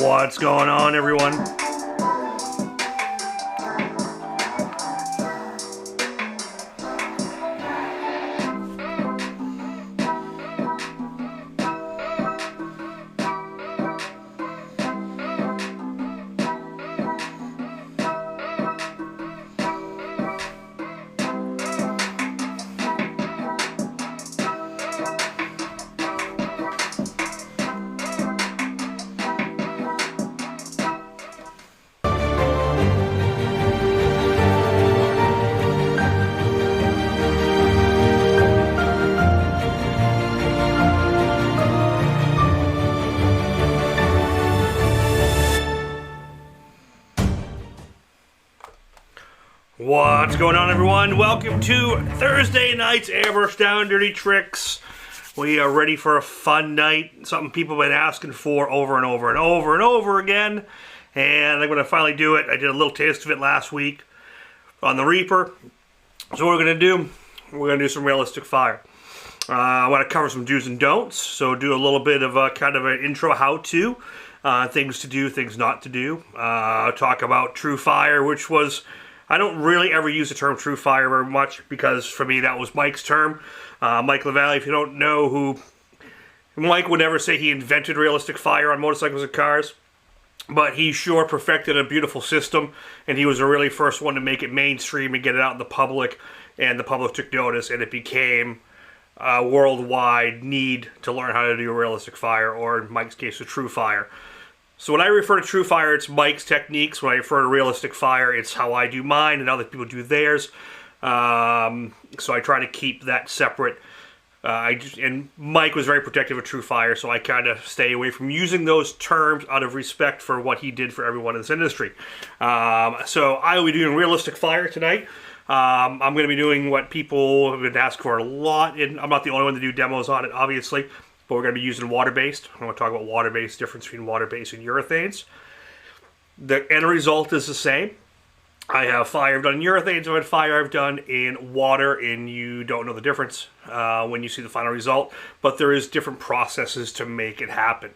What's going on, everyone? What's going on, everyone? Welcome to Thursday night's Airbrush Down Dirty Tricks. We are ready for a fun night, something people have been asking for over and over and over and over again. And I'm going to finally do it. I did a little taste of it last week on the Reaper. So what we're going to do, we're going to do some realistic fire. I want to cover some do's and don'ts. So do a little bit of a kind of an intro how-to. Things to do, things not to do. Talk about true fire, which was... I don't really ever use the term true fire very much because for me that was Mike's term. Mike Lavallee, if you don't know who... Mike would never say he invented realistic fire on motorcycles and cars, but he sure perfected a beautiful system, and he was the really first one to make it mainstream and get it out in the public, and the public took notice, and it became a worldwide need to learn how to do a realistic fire, or in Mike's case, a true fire. So when I refer to true fire, it's Mike's techniques. When I refer to realistic fire, it's how I do mine and other people do theirs. So I try to keep that separate. And Mike was very protective of true fire, so I kind of stay away from using those terms out of respect for what he did for everyone in this industry. So I will be doing realistic fire tonight. I'm going to be doing what people have been asking for a lot, and I'm not the only one to do demos on it, obviously. But we're going to be using water-based. I'm going to talk about water-based, difference between water-based and urethanes. The end result is the same. I have fire I've done in urethanes, I have fire I've done in water, and you don't know the difference when you see the final result. But there is different processes to make it happen,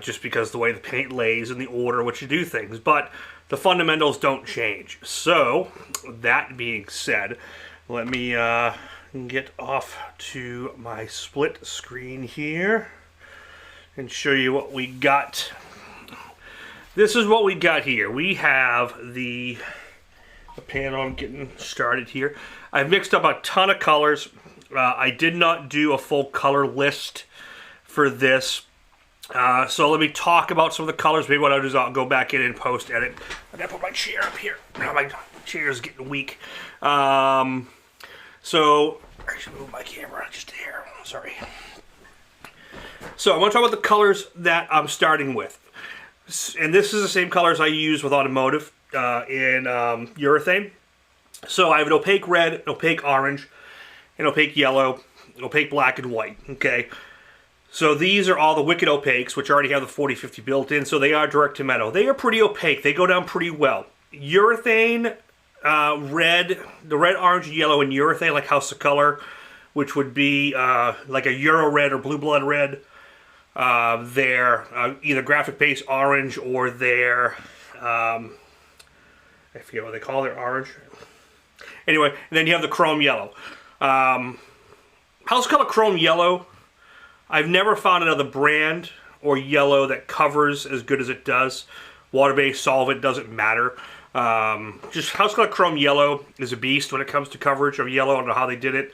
just because the way the paint lays and the order in which you do things. But the fundamentals don't change. So, that being said, let me... get off to my split screen here and show you what we got. This is what we got here. We have the panel. I'm getting started here. I've mixed up a ton of colors. I did not do a full color list for this. So let me talk about some of the colors. Maybe what I'll do is I'll go back in and post edit. I gotta put my chair up here. Now my chair is getting weak. So, I should move my camera just here. Sorry. So, I want to talk about the colors that I'm starting with. And this is the same colors I use with automotive in urethane. So, I have an opaque red, an opaque orange, an opaque yellow, an opaque black, and white. Okay. So, these are all the Wicked Opaques, which already have the 4050 built in. So, they are direct to metal. They are pretty opaque. They go down pretty well. Urethane... red, the red, orange, and yellow in urethane, like House of Color, which would be like a Euro red or Blue Blood red. They're either graphic base orange or they're, I forget what they call their orange. Anyway, and then you have the chrome yellow. House of Color chrome yellow, I've never found another brand or yellow that covers as good as it does. Water-based, solvent, doesn't matter. Just House Color Chrome Yellow is a beast when it comes to coverage of yellow. I don't know how they did it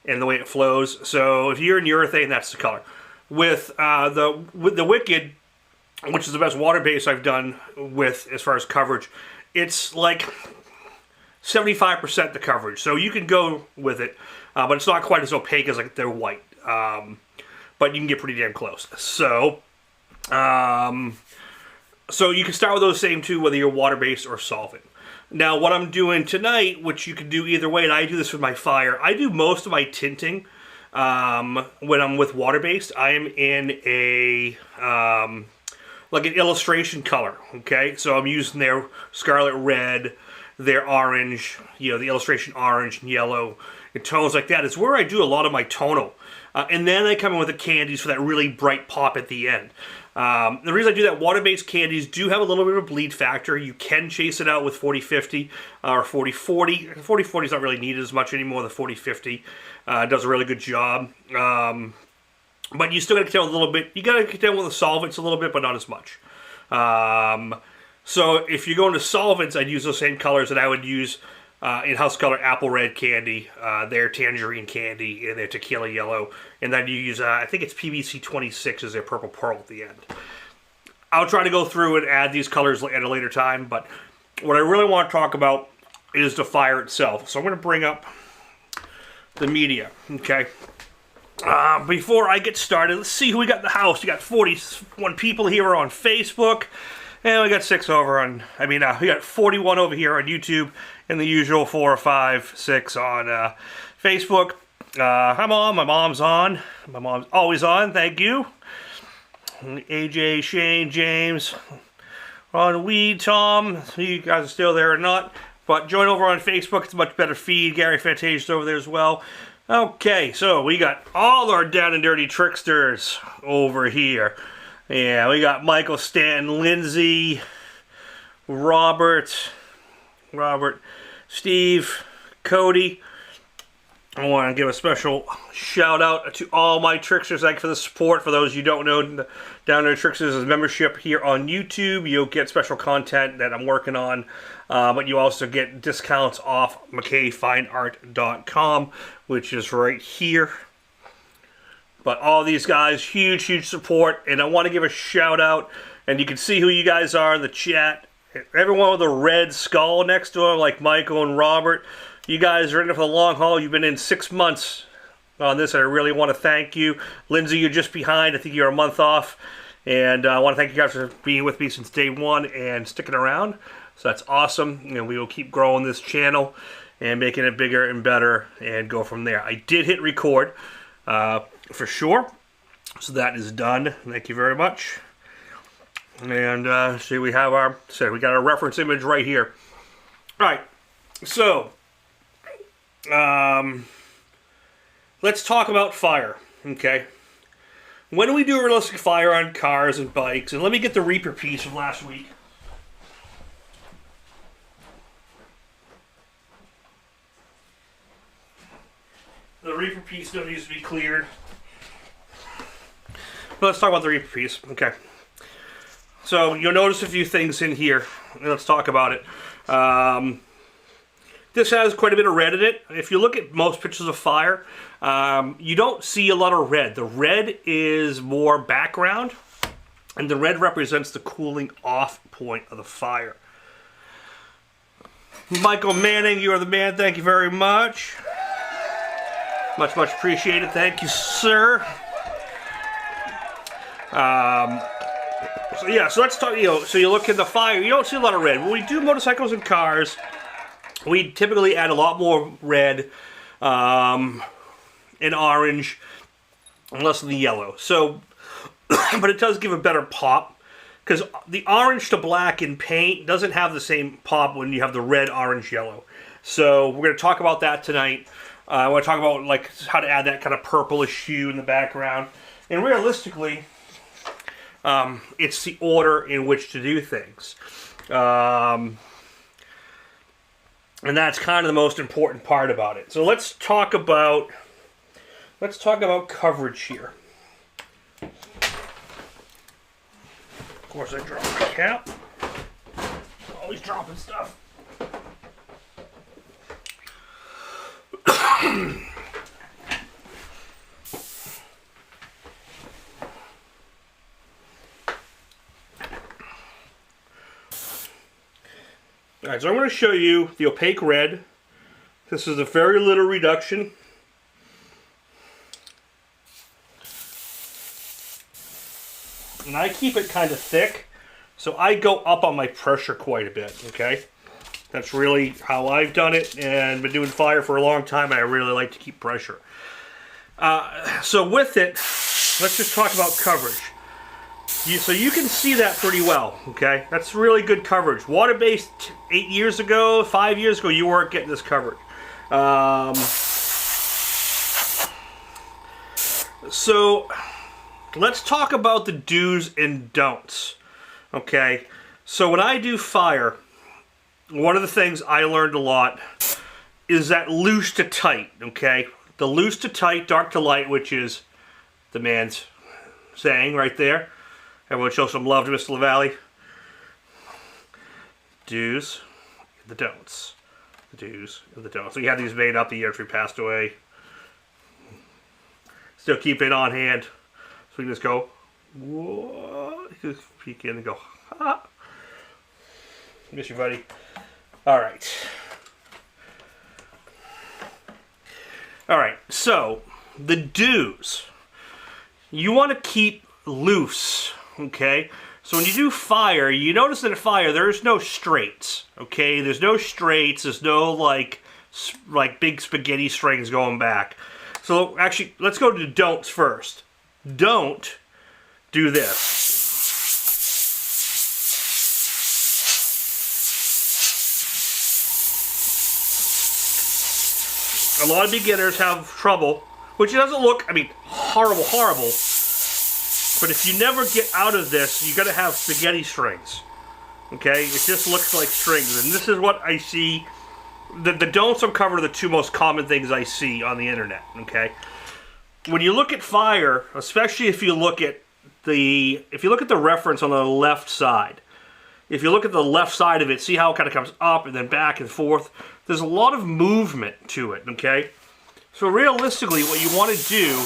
and the way it flows. So if you're in urethane, that's the color. With the Wicked, which is the best water base I've done with as far as coverage, it's like 75% the coverage. So you can go with it, but it's not quite as opaque as like they're white. But you can get pretty damn close. So, so you can start with those same two, whether you're water-based or solvent. Now, what I'm doing tonight, which you can do either way, and I do this with my fire, I do most of my tinting when I'm with water-based. I am in a, like an illustration color, okay? So I'm using their scarlet red, their orange, you know, the illustration orange and yellow, and tones like that. It's where I do a lot of my tonal. And then I come in with the candies for that really bright pop at the end. The reason I do that, water-based candies do have a little bit of a bleed factor. You can chase it out with 40-50 or 40-40. 40-40 is not really needed as much anymore. The 40-50 does a really good job. But you still got to get down a little bit. You got to get down with the solvents a little bit, but not as much. So if you're going to solvents, I'd use those same colors that I would use in House Color Apple Red candy, their Tangerine candy, and their Tequila Yellow. And then you use, I think it's PVC 26 as their Purple Pearl at the end. I'll try to go through and add these colors at a later time, but what I really want to talk about is the fire itself. So I'm going to bring up the media, okay? Before I get started, let's see who we got in the house. We got 41 people here on Facebook, and we got 6 over on, we got 41 over here on YouTube, and the usual 4 or 5, 6 on Facebook. Hi Mom, my mom's on. My mom's always on, thank you. AJ, Shane, James, Ron, Weed, Tom, you guys are still there or not, but join over on Facebook, it's a much better feed. Gary Fantasia's over there as well. Okay, so we got all our down and dirty tricksters over here. Yeah, we got Michael, Stanton, Lindsay, Robert, Steve, Cody. I want to give a special shout out to all my tricksters. Thank you for the support. For those you don't know, Down There Tricksters is a membership here on YouTube. You'll get special content that I'm working on, but you also get discounts off McKayFineArt.com, which is right here. But all these guys, huge support, and I want to give a shout out, and you can see who you guys are in the chat. Everyone with a red skull next to them, like Michael and Robert. You guys are in it for the long haul. You've been in 6 months on this. I really want to thank you. Lindsay, you're just behind. I think you're a month off. And I want to thank you guys for being with me since day one and sticking around. So that's awesome. And we will keep growing this channel and making it bigger and better and go from there. I did hit record for sure. So that is done. Thank you very much. And see, we have we got our reference image right here. All right. So let's talk about fire, okay? When do we do realistic fire on cars and bikes? And let me get the Reaper piece from last week. The Reaper piece still needs to be cleared. But let's talk about the Reaper piece, okay? So you'll notice a few things in here. Let's talk about it. This has quite a bit of red in it. If you look at most pictures of fire, you don't see a lot of red. The red is more background, and the red represents the cooling off point of the fire. Michael Manning, you are the man. Thank you very much. Much appreciated. Thank you, sir. So let's talk, so you look at the fire, you don't see a lot of red. When we do motorcycles and cars, we typically add a lot more red and orange, and less of the yellow. So, but it does give a better pop, because the orange to black in paint doesn't have the same pop when you have the red, orange, yellow. So we're going to talk about that tonight. I want to talk about like how to add that kind of purplish hue in the background. And realistically, it's the order in which to do things. And that's kind of the most important part about it. So let's talk about coverage here. Of course, I dropped my cap. Always dropping stuff. Alright, so I'm going to show you the opaque red. This is a very little reduction. And I keep it kind of thick, so I go up on my pressure quite a bit, okay? That's really how I've done it, and been doing fire for a long time, and I really like to keep pressure. So with it, let's just talk about coverage. So you can see that pretty well, okay? That's really good coverage. Water-based 8 years ago, 5 years ago, you weren't getting this coverage. So let's talk about the do's and don'ts. Okay, so when I do fire, one of the things I learned a lot is that loose to tight, okay? The loose to tight, dark to light, which is the man's saying right there. Everyone show some love to Mr. Lavallee. Do's, the don'ts. The do's and the don'ts. We had these made up the year after he passed away. Still keep it on hand. So we can just go, whoa. Just peek in and go, ha. Miss you, buddy. Alright. Alright, so the do's. You want to keep loose, okay? So when you do fire, you notice that at fire there's no straights, okay? There's no straights, there's no like big spaghetti strings going back. So actually, let's go to don'ts first. Don't do this. A lot of beginners have trouble, which doesn't look, I mean, horrible, but if you never get out of this, you're going to have spaghetti strings, okay? It just looks like strings, and this is what I see. The don'ts uncover the two most common things I see on the internet, okay? When you look at fire, especially if you look at the reference on the left side, if you look at the left side of it, see how it kind of comes up and then back and forth. There's a lot of movement to it, okay? So realistically, what you want to do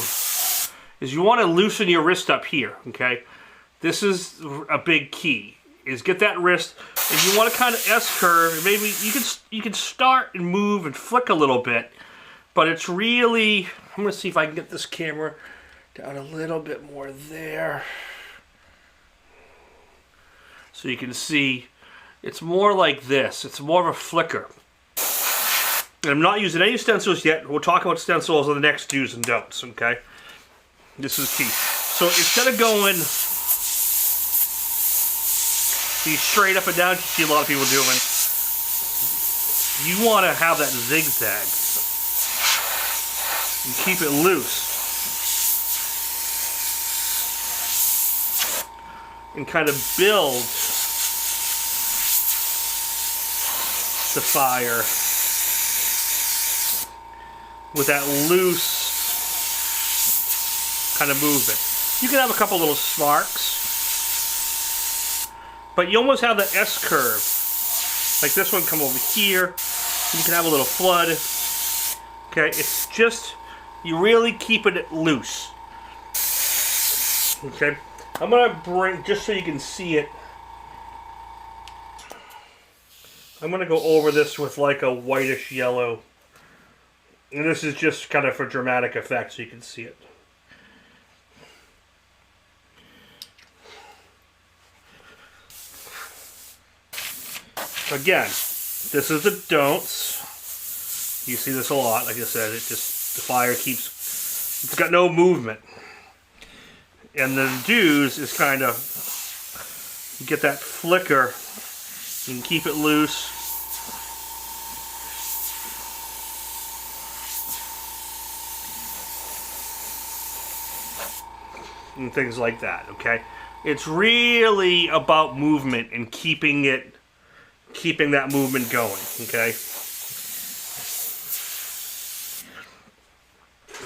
is you want to loosen your wrist up here, okay? This is a big key, is get that wrist, and you want to kind of S-curve. Maybe you can start and move and flick a little bit, but it's really, I'm going to see if I can get this camera down a little bit more there. So you can see, it's more like this. It's more of a flicker. And I'm not using any stencils yet. We'll talk about stencils on the next do's and don'ts, okay? This is key. So instead of going these straight up and down, you see a lot of people doing, you want to have that zigzag. And keep it loose. And kind of build the fire with that loose kind of movement. You can have a couple little sparks, but you almost have the S-curve. Like this one come over here. You can have a little flood. Okay, it's just, you really keeping it loose. Okay, I'm gonna bring, just so you can see it, I'm gonna go over this with like a whitish yellow. And this is just kind of for dramatic effect so you can see it. Again, this is the don'ts. You see this a lot, like I said, it just, the fire keeps, it's got no movement. And the do's is kind of, you get that flicker, you can keep it loose. And things like that, okay? It's really about movement and keeping that movement going, okay?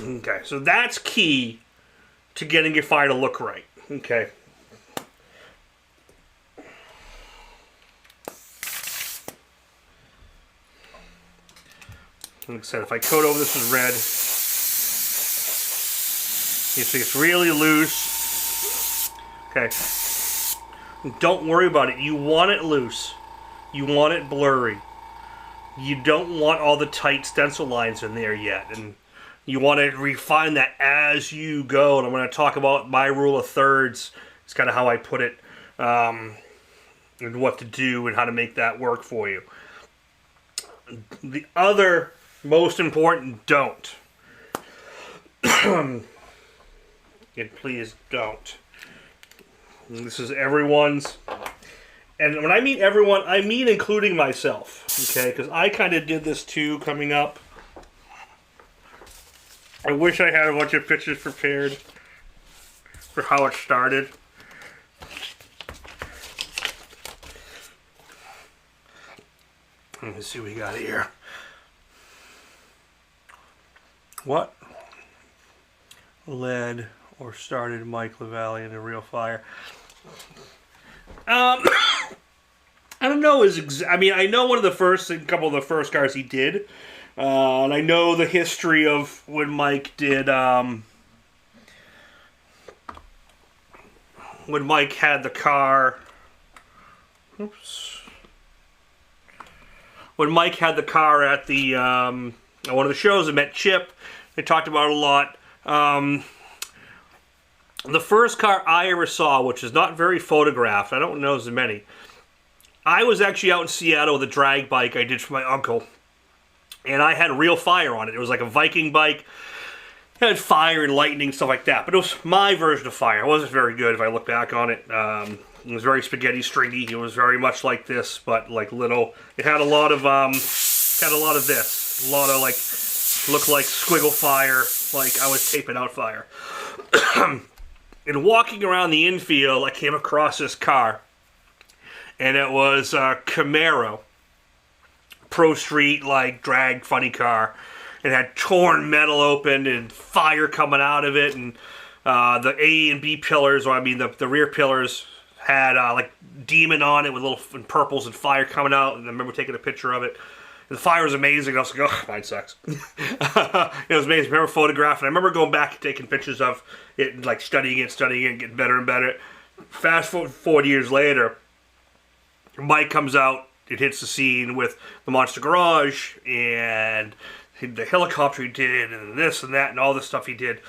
Okay, so that's key to getting your fire to look right, okay? Like I said, if I coat over this with red, you see it's really loose. Okay. Don't worry about it. You want it loose. You want it blurry. You don't want all the tight stencil lines in there yet. And you want to refine that as you go. And I'm going to talk about my rule of thirds. It's kind of how I put it. And what to do and how to make that work for you. The other most important don't. And please don't. This is everyone's. And when I mean everyone, I mean including myself. Okay? Because I kind of did this too coming up. I wish I had a bunch of pictures prepared. for how it started. Let's see what we got here. What led or started Mike Lavallee into real fire? I don't know. I mean, I know a couple of the first cars he did, and I know the history of when Mike did. When Mike had the car. Oops. When Mike had the car at the one of the shows, I met Chip. They talked about it a lot. The first car I ever saw, which is not very photographed, I don't know as many. I was actually out in Seattle with a drag bike I did for my uncle, and I had real fire on it. It was like a Viking bike. It had fire and lightning, stuff like that. But it was my version of fire. It wasn't very good if I look back on it. It was very spaghetti stringy. It was very much like this, but like little. It had a lot of this. A lot of like, looked like squiggle fire, like I was taping out fire. And walking around the infield, I came across this car, and it was a Camaro, Pro Street like drag funny car. It had torn metal open and fire coming out of it, and the A and B pillars, or I mean the rear pillars, had like demon on it with little purples and fire coming out. And I remember taking a picture of it. And the fire was amazing. I was like, oh, mine sucks. It was amazing. I remember photographing. I remember going back and taking pictures of it, and like studying it, getting better and better. Fast forward 40 years later, Mike comes out. It hits the scene with the Monster Garage and the helicopter he did, and this and that, and all this stuff he did,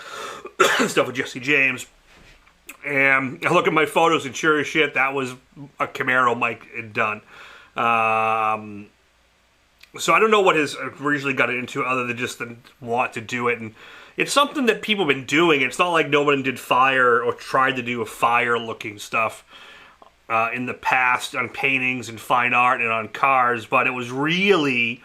stuff with Jesse James. And I look at my photos, and sure as shit, that was a Camaro Mike had done. So I don't know what his originally got into, other than just the want to do it. And it's something that people have been doing. It's not like no one did fire or tried to do a fire-looking stuff in the past on paintings and fine art and on cars, but it was really.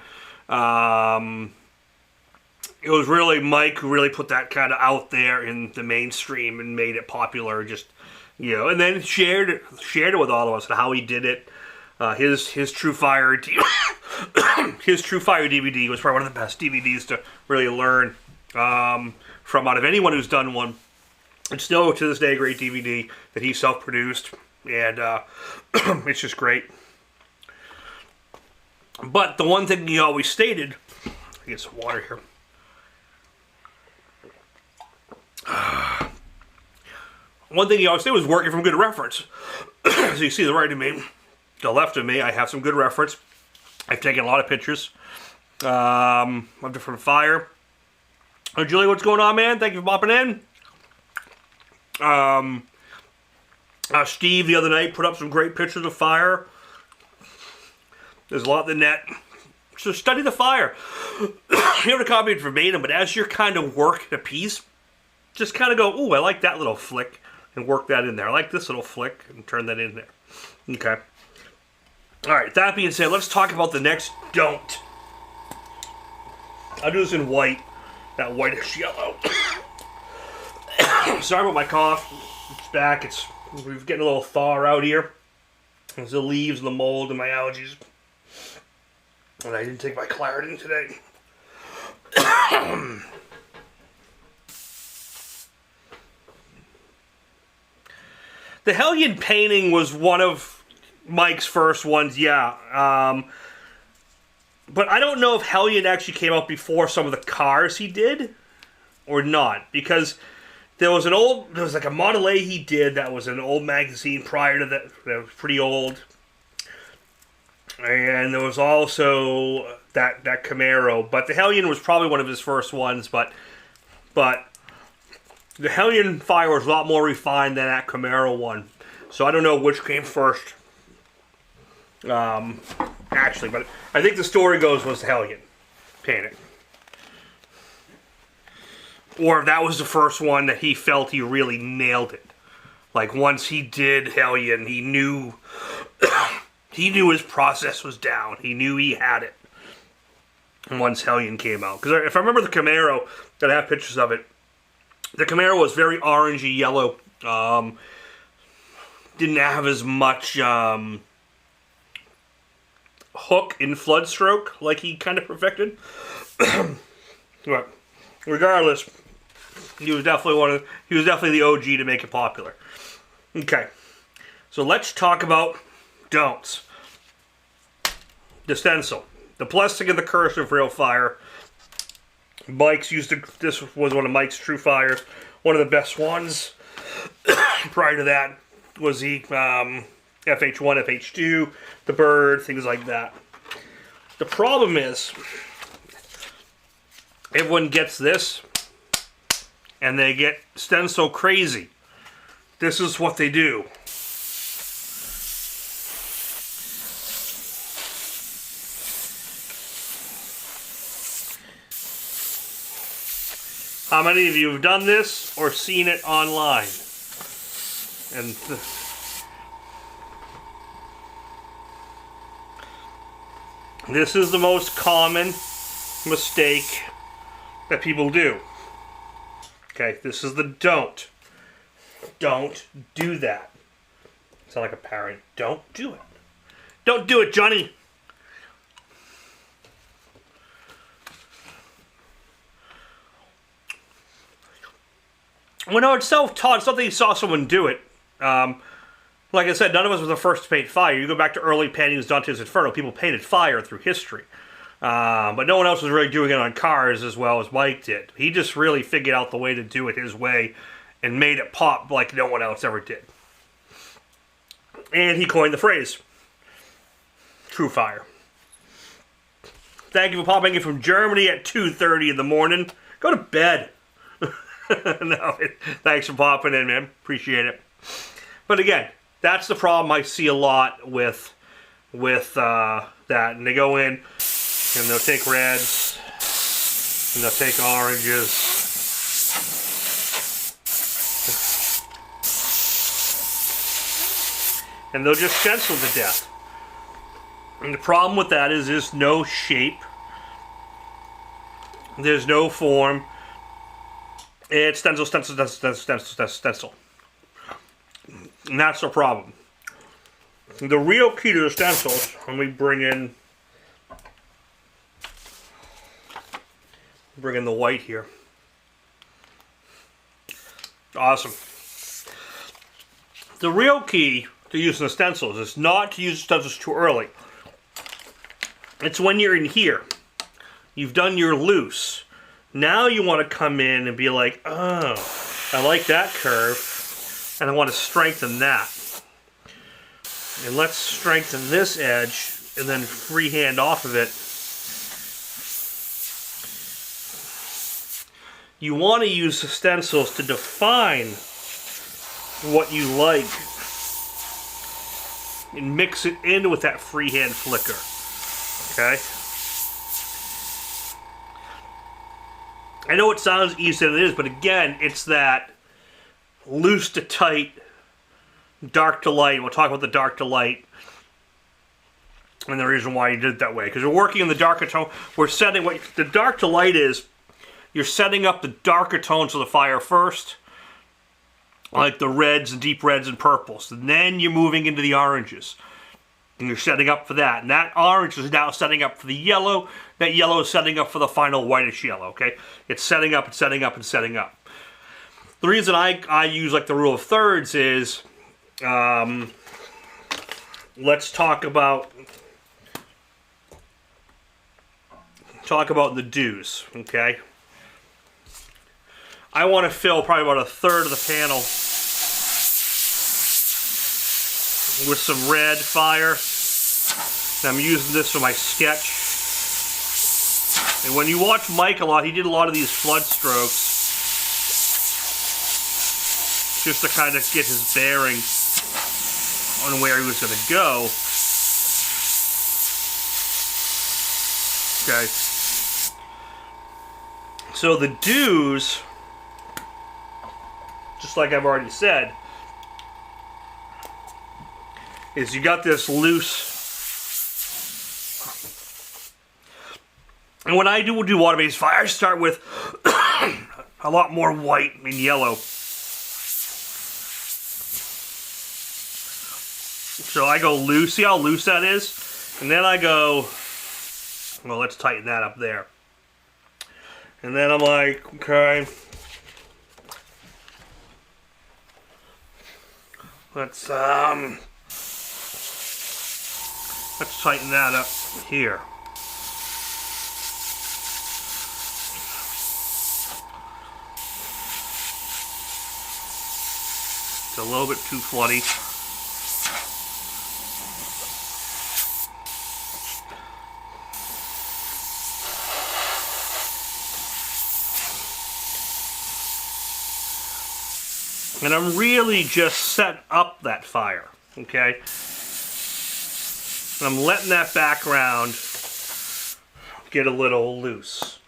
It was really Mike who really put that kind of out there in the mainstream and made it popular, just, you know, and then shared it with all of us and how he did it. His True Fire his True Fire DVD was probably one of the best DVDs to really learn from out of anyone who's done one. It's still to this day a great DVD that he self-produced, and it's just great. But the one thing he always stated, I get some water here. One thing he always said was working from good reference. So you see the right of me, the left of me, I have some good reference. I've taken a lot of pictures of different fire. Oh, Julie, what's going on, man? Thank you for popping in. Steve the other night put up some great pictures of fire. There's a lot in the net. So study the fire. You don't have to copy it verbatim, but as you're kind of working a piece, just kind of go, ooh, I like that little flick, and work that in there. I like this little flick, and turn that in there. Okay. All right, that being said, let's talk about the next don't. I'll do this in white, that whitish yellow. Sorry about my cough. It's back. We're getting a little thaw out here. There's the leaves and the mold and my allergies. And I didn't take my Claritin today. The Hellion painting was one of Mike's first ones, yeah. But I don't know if Hellion actually came out before some of the cars he did or not, because there was like a Model A he did that was an old magazine prior to that was pretty old. And there was also that Camaro, but the Hellion was probably one of his first ones, but the Hellion fire was a lot more refined than that Camaro one. So I don't know which came first. Actually, but I think the story goes was the Hellion painting. Or if that was the first one that he felt he really nailed it. Like once he did Hellion, he knew his process was down. He knew he had it. And once Hellion came out. Because if I remember the Camaro, that I have pictures of it, the Camaro was very orangey yellow Didn't have as much hook in flood stroke like he kind of perfected. But regardless, he was definitely the OG to make it popular. Okay, so let's talk about don'ts. The stencil, the blessing of the curse of real fire. Mike's used to, this was one of Mike's true fires, one of the best ones. Prior to that was the FH1, FH2, the bird, things like that. The problem is, everyone gets this, and they get stencil crazy. This is what they do. How many of you have done this or seen it online? And this is the most common mistake that people do. Okay, this is the don't. Don't do that. Sound like a parent. Don't do it. Don't do it, Johnny. Well, no, it's self-taught. It's not that you saw someone do it. Like I said, none of us was the first to paint fire. You go back to early paintings, Dante's Inferno, people painted fire through history. But no one else was really doing it on cars as well as Mike did. He just really figured out the way to do it his way and made it pop like no one else ever did. And he coined the phrase, true fire. Thank you for popping in from Germany at 2:30 in the morning. Go to bed. No, thanks for popping in, man. Appreciate it. But again, that's the problem I see a lot with that. And they go in and they'll take reds and they'll take oranges. And they'll just stencil to death. And the problem with that is there's no shape. There's no form. It's stencil, stencil, stencil, stencil, stencil. And that's the problem. The real key to the stencils, let me bring in the white here. Awesome. The real key to using the stencils is not to use the stencils too early. It's when you're in here. You've done your loose. Now you want to come in and be like, oh, I like that curve, and I want to strengthen that. And let's strengthen this edge, and then freehand off of it. You want to use the stencils to define what you like, and mix it in with that freehand flicker. Okay? I know it sounds easier than it is, but again, it's that loose to tight, dark to light. We'll talk about the dark to light and the reason why you did it that way. Because we're working in the darker tone. We're setting what the dark to light is. You're setting up the darker tones of the fire first, like the reds and deep reds and purples. And then you're moving into the oranges. And you're setting up for that. And that orange is now setting up for the yellow. That yellow is setting up for the final whitish yellow, okay? It's setting up and setting up and setting up. The reason I use like the rule of thirds is, let's talk about the do's, okay? I want to fill probably about a third of the panel with some red fire. And I'm using this for my sketch. And when you watch Mike a lot, he did a lot of these flood strokes just to kind of get his bearing on where he was going to go. Okay. So the do's, just like I've already said, is you got this loose. And when I do water-based fire, I start with a lot more white and yellow. So I go loose. See how loose that is? And then I go, well, let's tighten that up there. And then I'm like, okay, let's tighten that up here. It's a little bit too floody. And I'm really just setting up that fire, okay? And I'm letting that background get a little loose.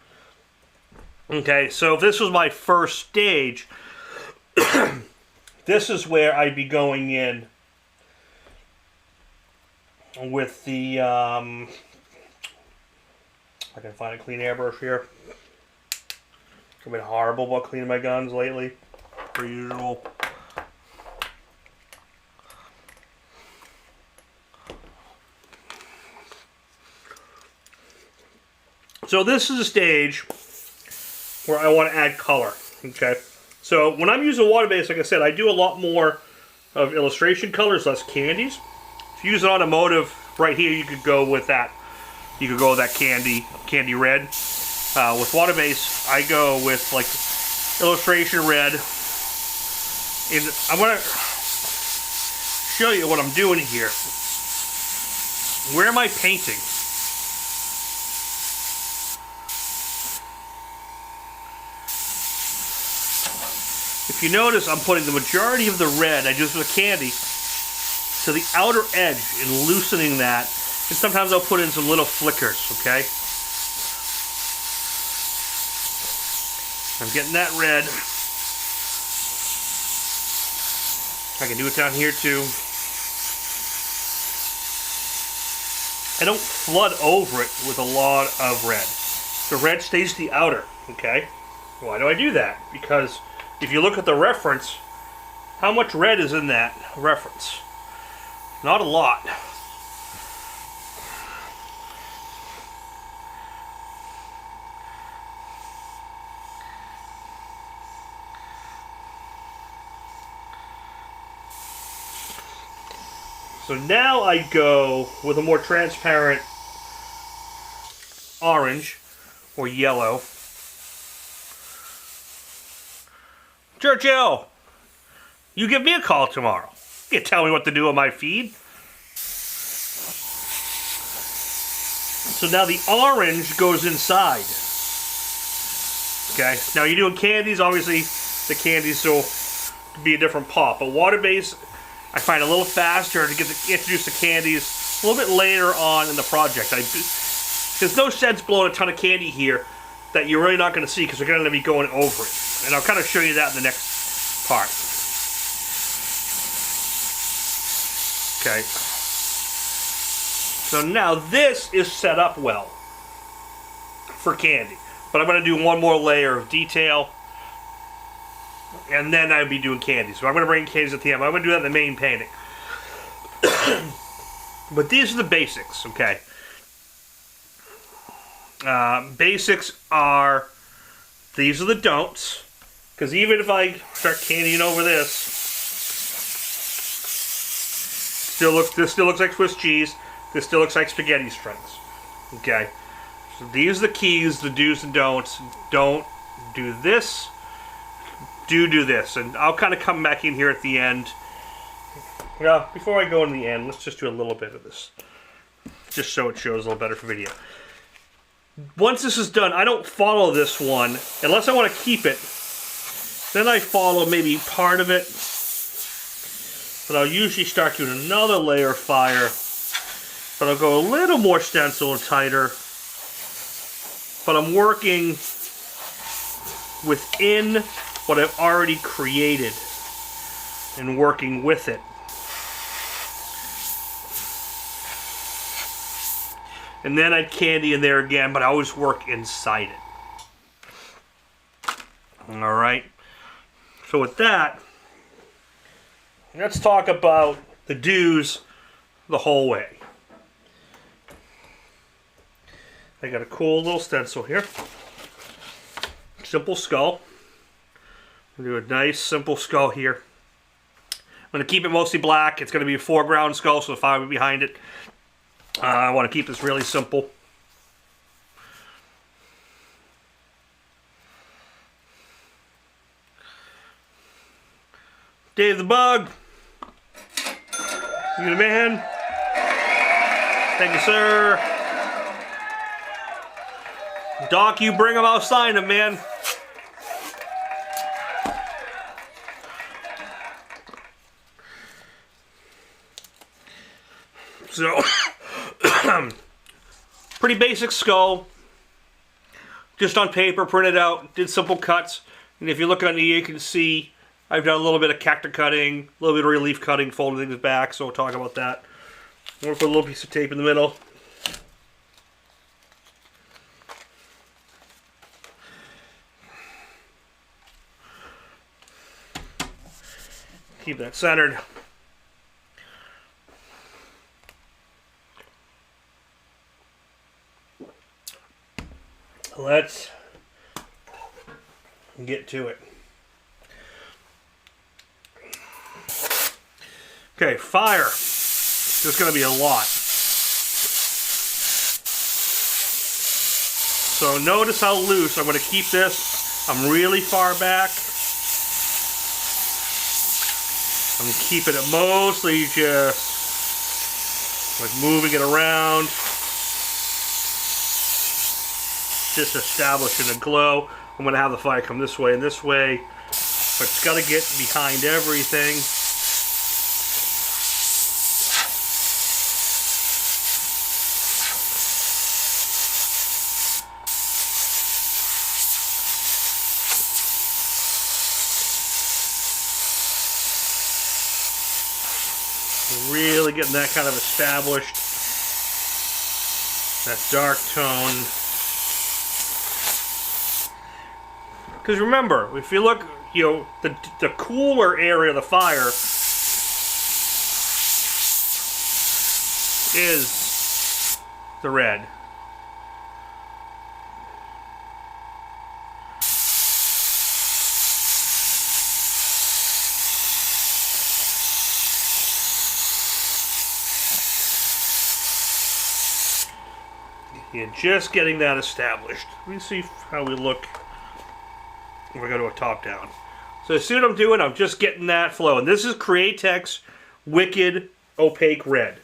Okay, so if this was my first stage, this is where I'd be going in with the, I can find a clean airbrush here. I've been horrible about cleaning my guns lately. Per usual. So this is a stage where I want to add color, okay? So when I'm using water-based, like I said, I do a lot more of illustration colors, less candies. If you use an automotive right here, you could go with that. You could go with that candy red. With water-based, I go with like illustration red. And I'm going to show you what I'm doing here. Where am I painting? If you notice, I'm putting the majority of the red I use with candy to the outer edge and loosening that. And sometimes I'll put in some little flickers, okay? I'm getting that red. I can do it down here too. I don't flood over it with a lot of red. The red stays the outer, okay? Why do I do that? Because if you look at the reference, how much red is in that reference? Not a lot. So now I go with a more transparent orange or yellow. Churchill, you give me a call tomorrow. You tell me what to do on my feed. So now the orange goes inside. Okay, now you're doing candies, obviously the candies will be a different pop, but water-based I find a little faster to introduce the candies a little bit later on in the project. There's no sense blowing a ton of candy here that you're really not going to see because they're going to be going over it. And I'll kind of show you that in the next part. Okay. So now this is set up well for candy. But I'm going to do one more layer of detail. And then I'd be doing candies. So I'm going to bring candies at the end. I'm going to do that in the main painting. But these are the basics, okay? Basics are, these are the don'ts. Because even if I start candying over this, this still looks like Swiss cheese. This still looks like spaghetti strings. Okay? So these are the keys, the do's and don'ts. Don't do this. Do this, and I'll kind of come back in here at the end. Well, before I go in the end, let's just do a little bit of this, just so it shows a little better for video. Once this is done, I don't follow this one unless I want to keep it. Then I follow maybe part of it, but I'll usually start doing another layer of fire. But I'll go a little more stencil and tighter. But I'm working within what I've already created and working with it. And then I'd candy in there again, but I always work inside it. Alright. So with that, let's talk about the do's the whole way. I got a cool little stencil here. Simple skull. I'm going to do a nice simple skull here. I'm going to keep it mostly black. It's going to be a foreground skull, so the fire will be behind it. I want to keep this really simple. Dave the Bug. You the man. Thank you, sir. Doc, you bring him, I'll sign him, man. So, pretty basic skull. Just on paper, printed out, did simple cuts. And if you look on here, you can see I've done a little bit of cactus cutting, a little bit of relief cutting, folding things back, so we'll talk about that. I'm going to put a little piece of tape in the middle. Keep that centered. Let's get to it. Okay, fire. There's going to be a lot. So notice how loose. I'm going to keep this. I'm really far back. I'm keeping it mostly just like moving it around. Just establishing a glow. I'm going to have the fire come this way and this way. But it's got to get behind everything. Really getting that kind of established. That dark tone. Because remember, if you look, you know, the cooler area of the fire is the red. You're just getting that established. Let me see how we look. We're going to go top down. So see what I'm doing? I'm just getting that flow. And this is Createx Wicked Opaque Red.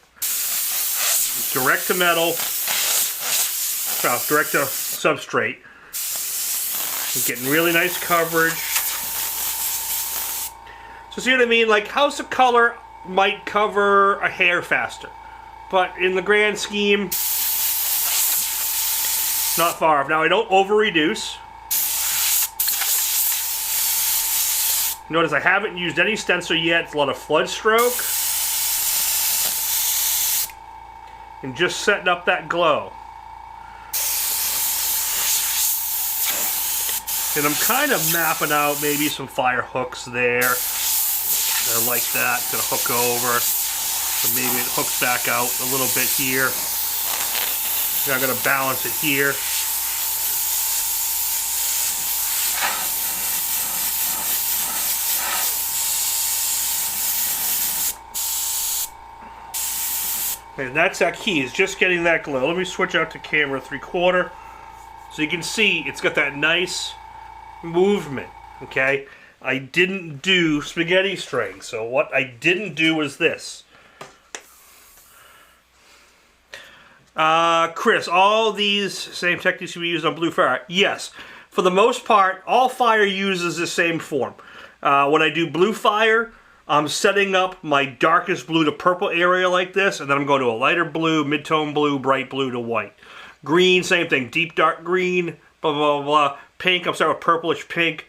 Direct to metal. Well, direct to substrate. I'm getting really nice coverage. So see what I mean? Like, House of Color might cover a hair faster. But in the grand scheme, not far off. Now, I don't over-reduce. Notice I haven't used any stencil yet. It's a lot of flood stroke. And just setting up that glow. And I'm kind of mapping out maybe some fire hooks there. I like that. It's going to hook over. So maybe it hooks back out a little bit here. I'm going to balance it here. And that's that key, is just getting that glow. Let me switch out to camera 3/4. So you can see it's got that nice movement, okay? I didn't do spaghetti string, so what I didn't do was this. Chris, all these same techniques we use on blue fire? Yes. For the most part, all fire uses the same form. When I do blue fire, I'm setting up my darkest blue to purple area like this, and then I'm going to a lighter blue, mid-tone blue, bright blue to white. Green, same thing, deep dark green, blah, blah, blah, blah. Pink, I'm starting with purplish pink,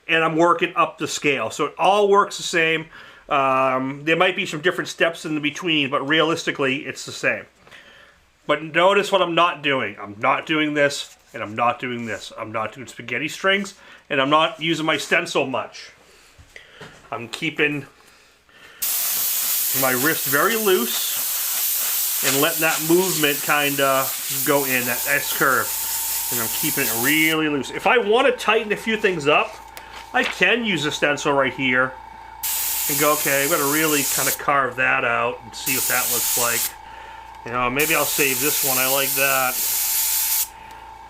and I'm working up the scale. So it all works the same. There might be some different steps in between, but realistically, it's the same. But notice what I'm not doing. I'm not doing this, and I'm not doing this. I'm not doing spaghetti strings, and I'm not using my stencil much. I'm keeping my wrist very loose. and letting that movement kind of go in, that S-curve. And I'm keeping it really loose. If I want to tighten a few things up, I can use a stencil right here and go, okay, I'm going to really kind of carve that out and see what that looks like. You know, maybe I'll save this one. I like that.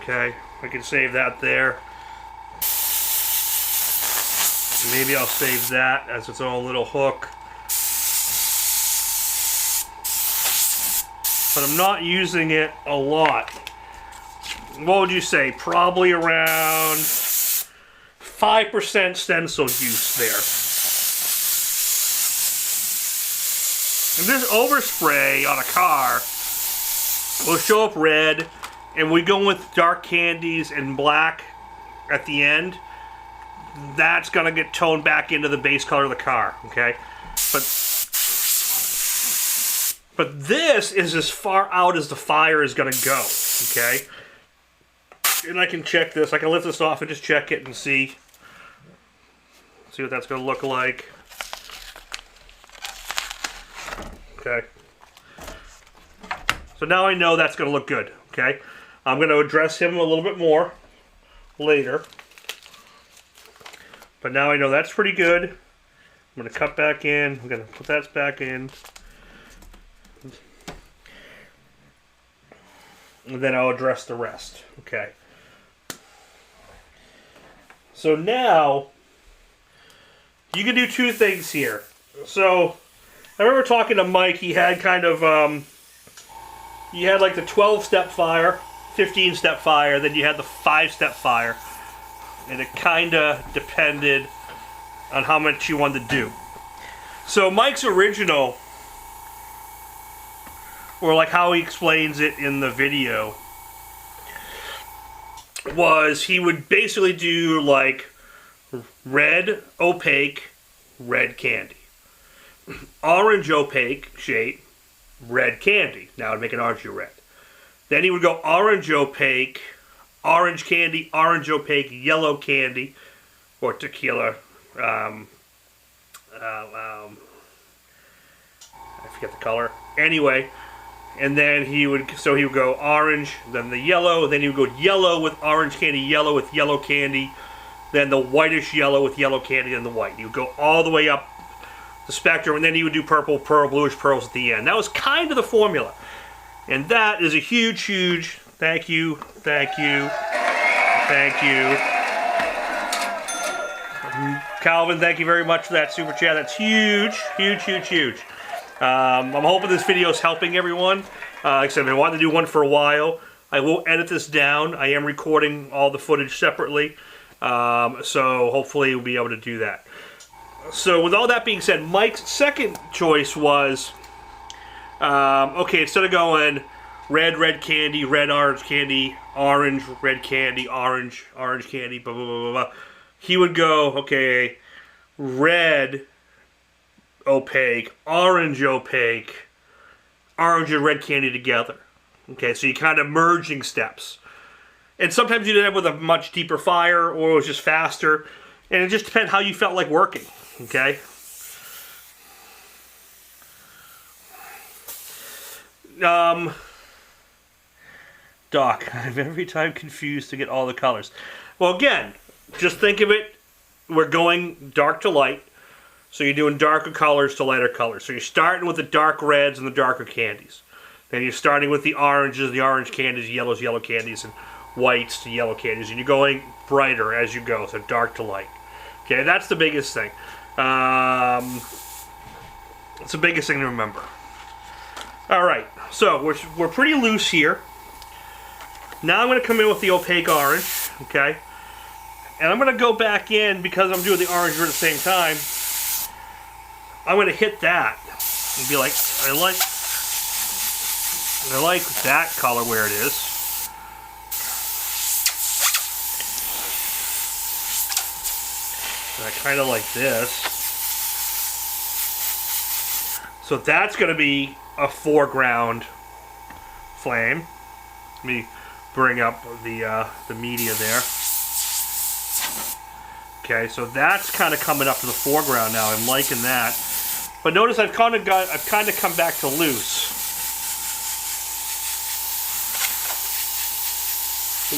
Okay, I can save that there. Maybe I'll save that as its own little hook. But I'm not using it a lot. What would you say? Probably around 5% stencil juice there. And this overspray on a car will show up red, and we go with dark candies and black at the end. That's going to get toned back into the base color of the car, okay? But this is as far out as the fire is going to go, okay? And I can check this. I can lift this off and just check it and see what that's going to look like. Okay. So now I know that's going to look good, okay? I'm going to address him a little bit more later. But now I know that's pretty good. I'm going to cut back in. I'm going to put that back in. And then I'll address the rest. Okay. So now, you can do two things here. So, I remember talking to Mike, he had kind of, you had like the 12-step fire, 15-step fire, then you had the 5-step fire. And it kind of depended on how much you wanted to do. So Mike's original, or like how he explains it in the video, was he would basically do like red opaque, red candy. Orange opaque shade, red candy. Now it'd make an orangey red. Then he would go orange opaque, orange candy, orange opaque, yellow candy, or tequila. I forget the color. Anyway, and then he would go orange, then the yellow, then he would go yellow with orange candy, yellow with yellow candy, then the whitish yellow with yellow candy, and the white. He would go all the way up the spectrum, and then he would do purple, pearl, bluish pearls at the end. That was kind of the formula. And that is a huge, huge thank you, thank you, thank you. Calvin, thank you very much for that super chat. That's huge, huge, huge, huge. I'm hoping this video is helping everyone. Like I said, I've been wanting to do one for a while. I will edit this down. I am recording all the footage separately. So hopefully we'll be able to do that. So with all that being said, Mike's second choice was, okay, instead of going red, red candy, red, orange candy, orange, red candy, orange, orange candy, blah, blah, blah, blah, blah, he would go, okay, red, opaque, orange opaque, orange and red candy together. Okay, so you kind of merging steps. And sometimes you did that with a much deeper fire, or it was just faster. And it just depends how you felt like working. Okay? Doc, I'm every time confused to get all the colors. Well, again, just think of it, we're going dark to light. So you're doing darker colors to lighter colors. So you're starting with the dark reds and the darker candies. Then you're starting with the oranges, the orange candies, yellows, yellow candies, and whites to yellow candies. And you're going brighter as you go, so dark to light. Okay, that's the biggest thing. It's the biggest thing to remember. Alright, so we're pretty loose here. Now I'm going to come in with the opaque orange, okay? And I'm going to go back in, because I'm doing the orange at the same time, I'm going to hit that and be like, I like that color where it is. And I kind of like this. So that's going to be a foreground flame. Let me bring up the media there. Okay, so that's kind of coming up to the foreground now. I'm liking that. But notice I've kind of come back to loose.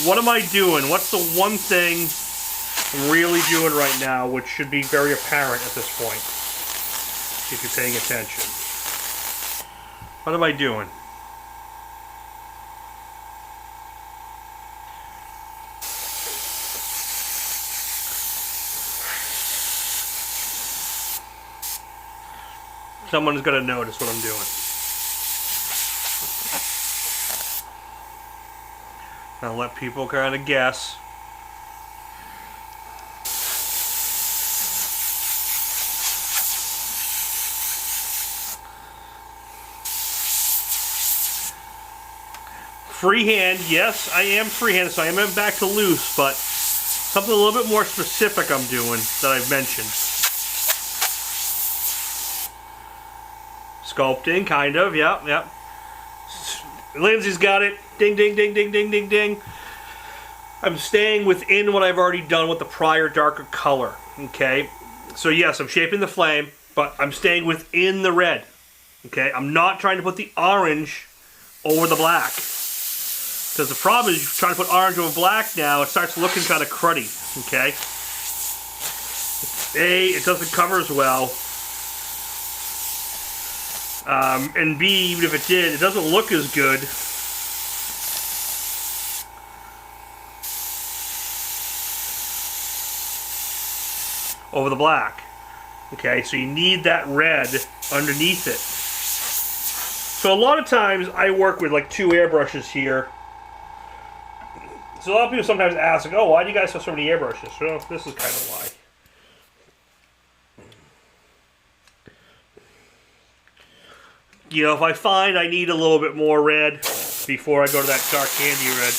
what am I doing? What's the one thing I'm really doing right now, which should be very apparent at this point, if you're paying attention? What am I doing? Someone's going to notice what I'm doing. I'll let people kind of guess. Freehand, yes, I am freehand, so I am back to loose, but something a little bit more specific I'm doing that I've mentioned. Sculpting, kind of, yep. Lindsay's got it. Ding, ding, ding, ding, ding, ding, ding. I'm staying within what I've already done with the prior darker color, okay? So yes, I'm shaping the flame, but I'm staying within the red, okay? I'm not trying to put the orange over the black. Because the problem is, you're trying to put orange over black now, it starts looking kind of cruddy, okay? A, it doesn't cover as well. And B, even if it did, it doesn't look as good. Over the black. Okay, so you need that red underneath it. So a lot of times I work with like 2 airbrushes here. So a lot of people sometimes ask, like, oh, why do you guys have so many airbrushes? Well, this is kind of why. You know, if I find I need a little bit more red before I go to that dark candy red,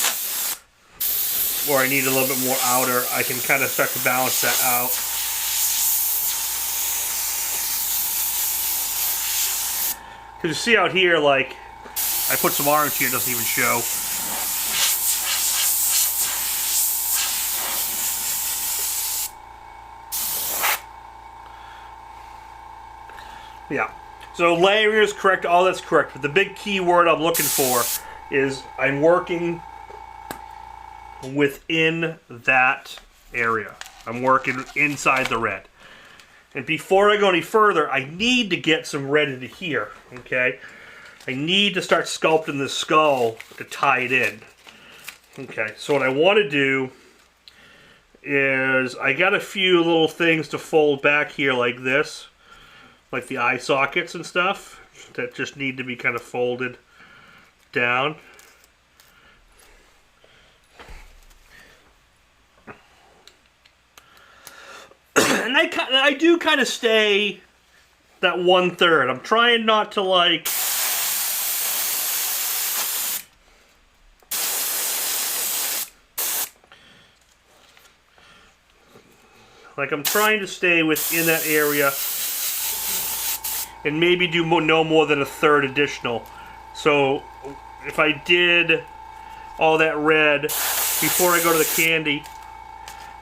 or I need a little bit more outer, I can kind of start to balance that out. Because you see out here, like, I put some orange here, it doesn't even show. Yeah. So layering is correct, all that's correct, but the big key word I'm looking for is I'm working within that area. I'm working inside the red. And before I go any further, I need to get some red into here, okay? I need to start sculpting this skull to tie it in. Okay, so what I want to do is I got a few little things to fold back here like this. Like the eye sockets and stuff that just need to be kind of folded down. And I do kind of stay that 1/3. I'm trying not to like I'm trying to stay within that area. And maybe do no more than 1/3 additional. So if I did all that red before I go to the candy,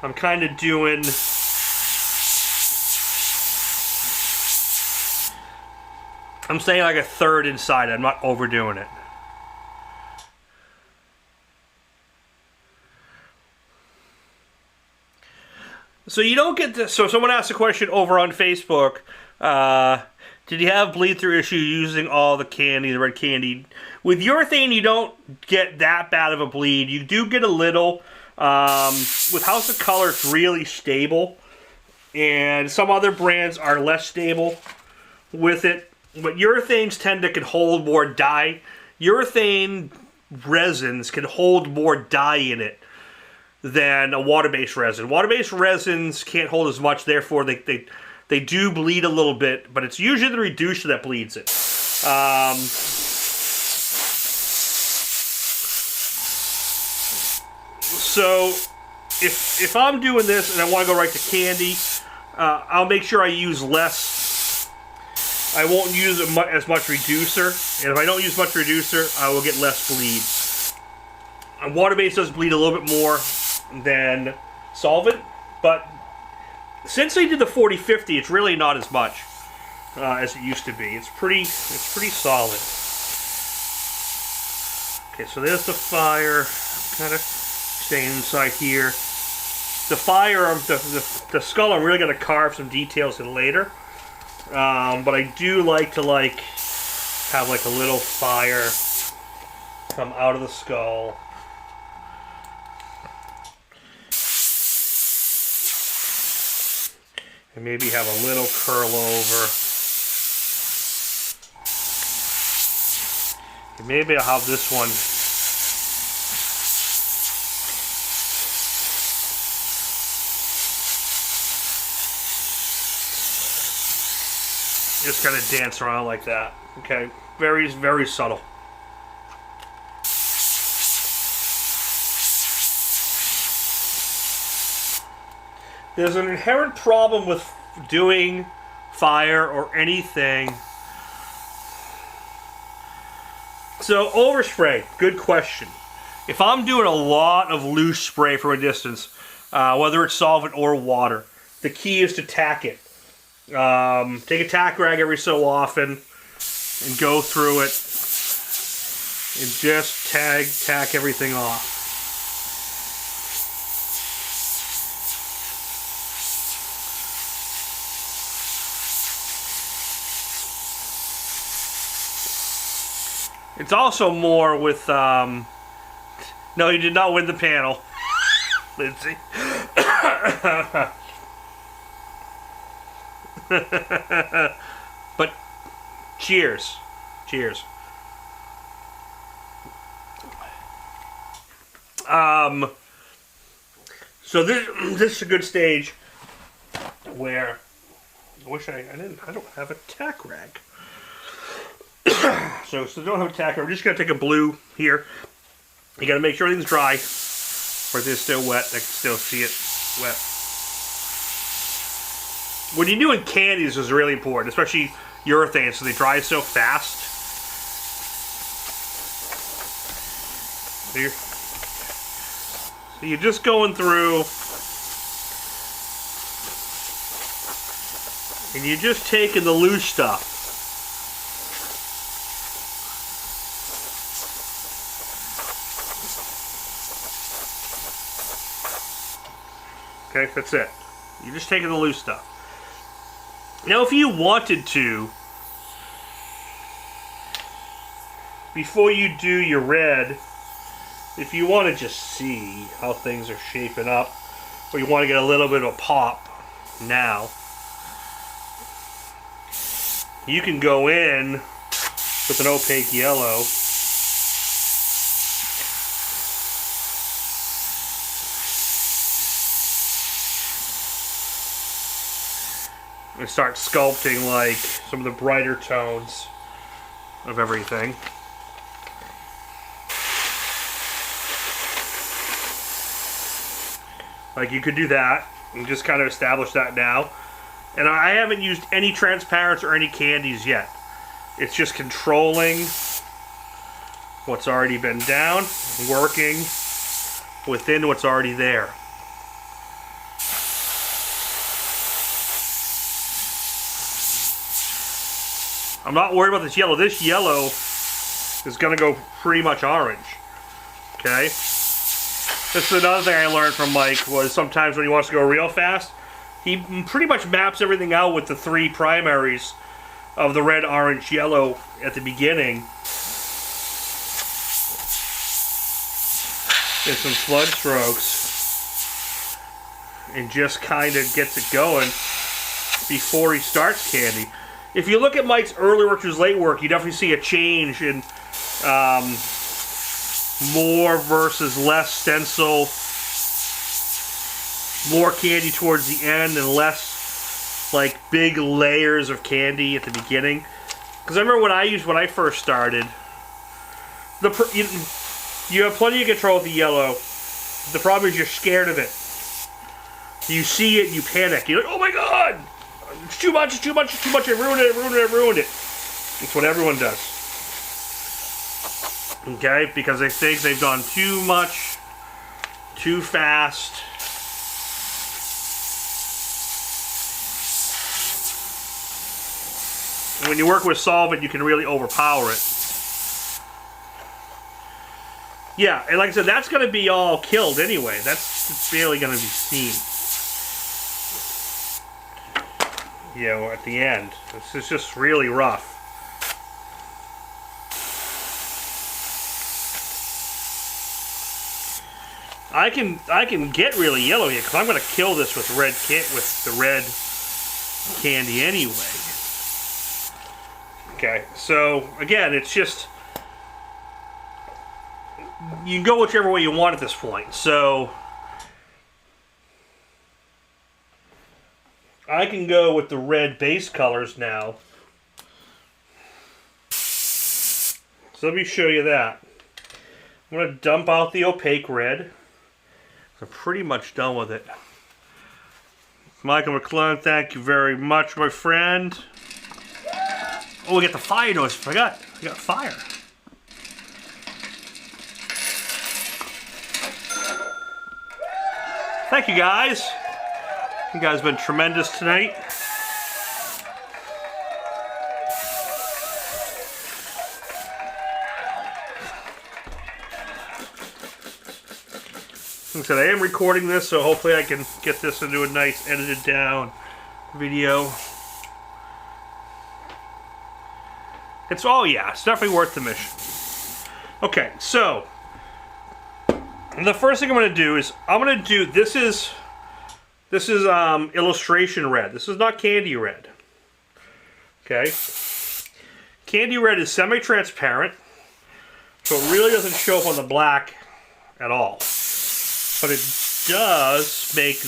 I'm kind of doing I'm saying like 1/3 inside. I'm not overdoing it. So you don't get this. So someone asked a question over on Facebook. Did you have bleed-through issue using all the candy, the red candy? With urethane, you don't get that bad of a bleed. You do get a little. With House of Color, it's really stable. And some other brands are less stable with it. But urethanes tend to can hold more dye. Urethane resins can hold more dye in it than a water-based resin. Water-based resins can't hold as much, therefore they do bleed a little bit, but it's usually the reducer that bleeds it. So if I'm doing this and I want to go right to candy, I'll make sure I use less. I won't use as much reducer, and if I don't use much reducer, I will get less bleed. Water-based does bleed a little bit more than solvent, but since they did the 40-50, it's really not as much as it used to be. It's pretty solid. Okay, so there's the fire. Kind of staying inside here. The firearm, the skull, I'm really going to carve some details in later. But I do like to have like a little fire come out of the skull. And maybe have a little curl over. And maybe I'll have this one just kind of dance around like that. Okay, very, very subtle. There's an inherent problem with doing fire or anything. So, overspray, good question. If I'm doing a lot of loose spray from a distance, whether it's solvent or water, the key is to tack it. Take a tack rag every so often and go through it and just tack everything off. It's also more with, no, you did not win the panel, Lindsay. But, cheers. Cheers. So this is a good stage where, I wish I don't have a tack rag. So don't have a tack rag. We're just going to take a blue here. You got to make sure everything's dry. Or it's still wet. I can still see it wet. When you're doing candies, is really important, especially urethane, so they dry so fast. So you're just going through, and you're just taking the loose stuff. Okay, that's it. You're just taking the loose stuff. Now, if you wanted to, before you do your red, if you want to just see how things are shaping up, or you want to get a little bit of a pop now, you can go in with an opaque yellow and start sculpting like some of the brighter tones of everything. Like you could do that and just kind of establish that now. And I haven't used any transparents or any candies yet. It's just controlling what's already been down, working within what's already there. I'm not worried about this yellow. This yellow is going to go pretty much orange. Okay? This is another thing I learned from Mike, was sometimes when he wants to go real fast, he pretty much maps everything out with the three primaries of the red, orange, yellow at the beginning. And some flood strokes. And just kind of gets it going before he starts candy. If you look at Mike's early work to his late work, you definitely see a change in more versus less stencil, more candy towards the end, and less like big layers of candy at the beginning. Because I remember when I first started, you have plenty of control with the yellow. The problem is you're scared of it. You see it, you panic. You're like, oh my god! It's too much, it's too much, it's too much, I ruined it, I ruined it, I ruined it. It's what everyone does. Okay? Because they think they've done too much, too fast. And when you work with solvent, you can really overpower it. Yeah, and like I said, that's going to be all killed anyway. That's barely going to be seen. You know, at the end. This is just really rough. I can get really yellow here because I'm going to kill this with the red candy anyway. Okay, so again, it's just you can go whichever way you want at this point. So I can go with the red base colors now. So let me show you that. I'm going to dump out the opaque red. I'm pretty much done with it. Michael McClellan, thank you very much, my friend. Oh, we got the fire noise. I forgot. We got fire. Thank you, guys. You guys have been tremendous tonight. Like I said, I am recording this, so hopefully I can get this into a nice edited down video. It's definitely worth the mission. Okay, so the first thing I'm going to do is this is illustration red. This is not candy red. Okay, candy red is semi-transparent, so it really doesn't show up on the black at all. But it does make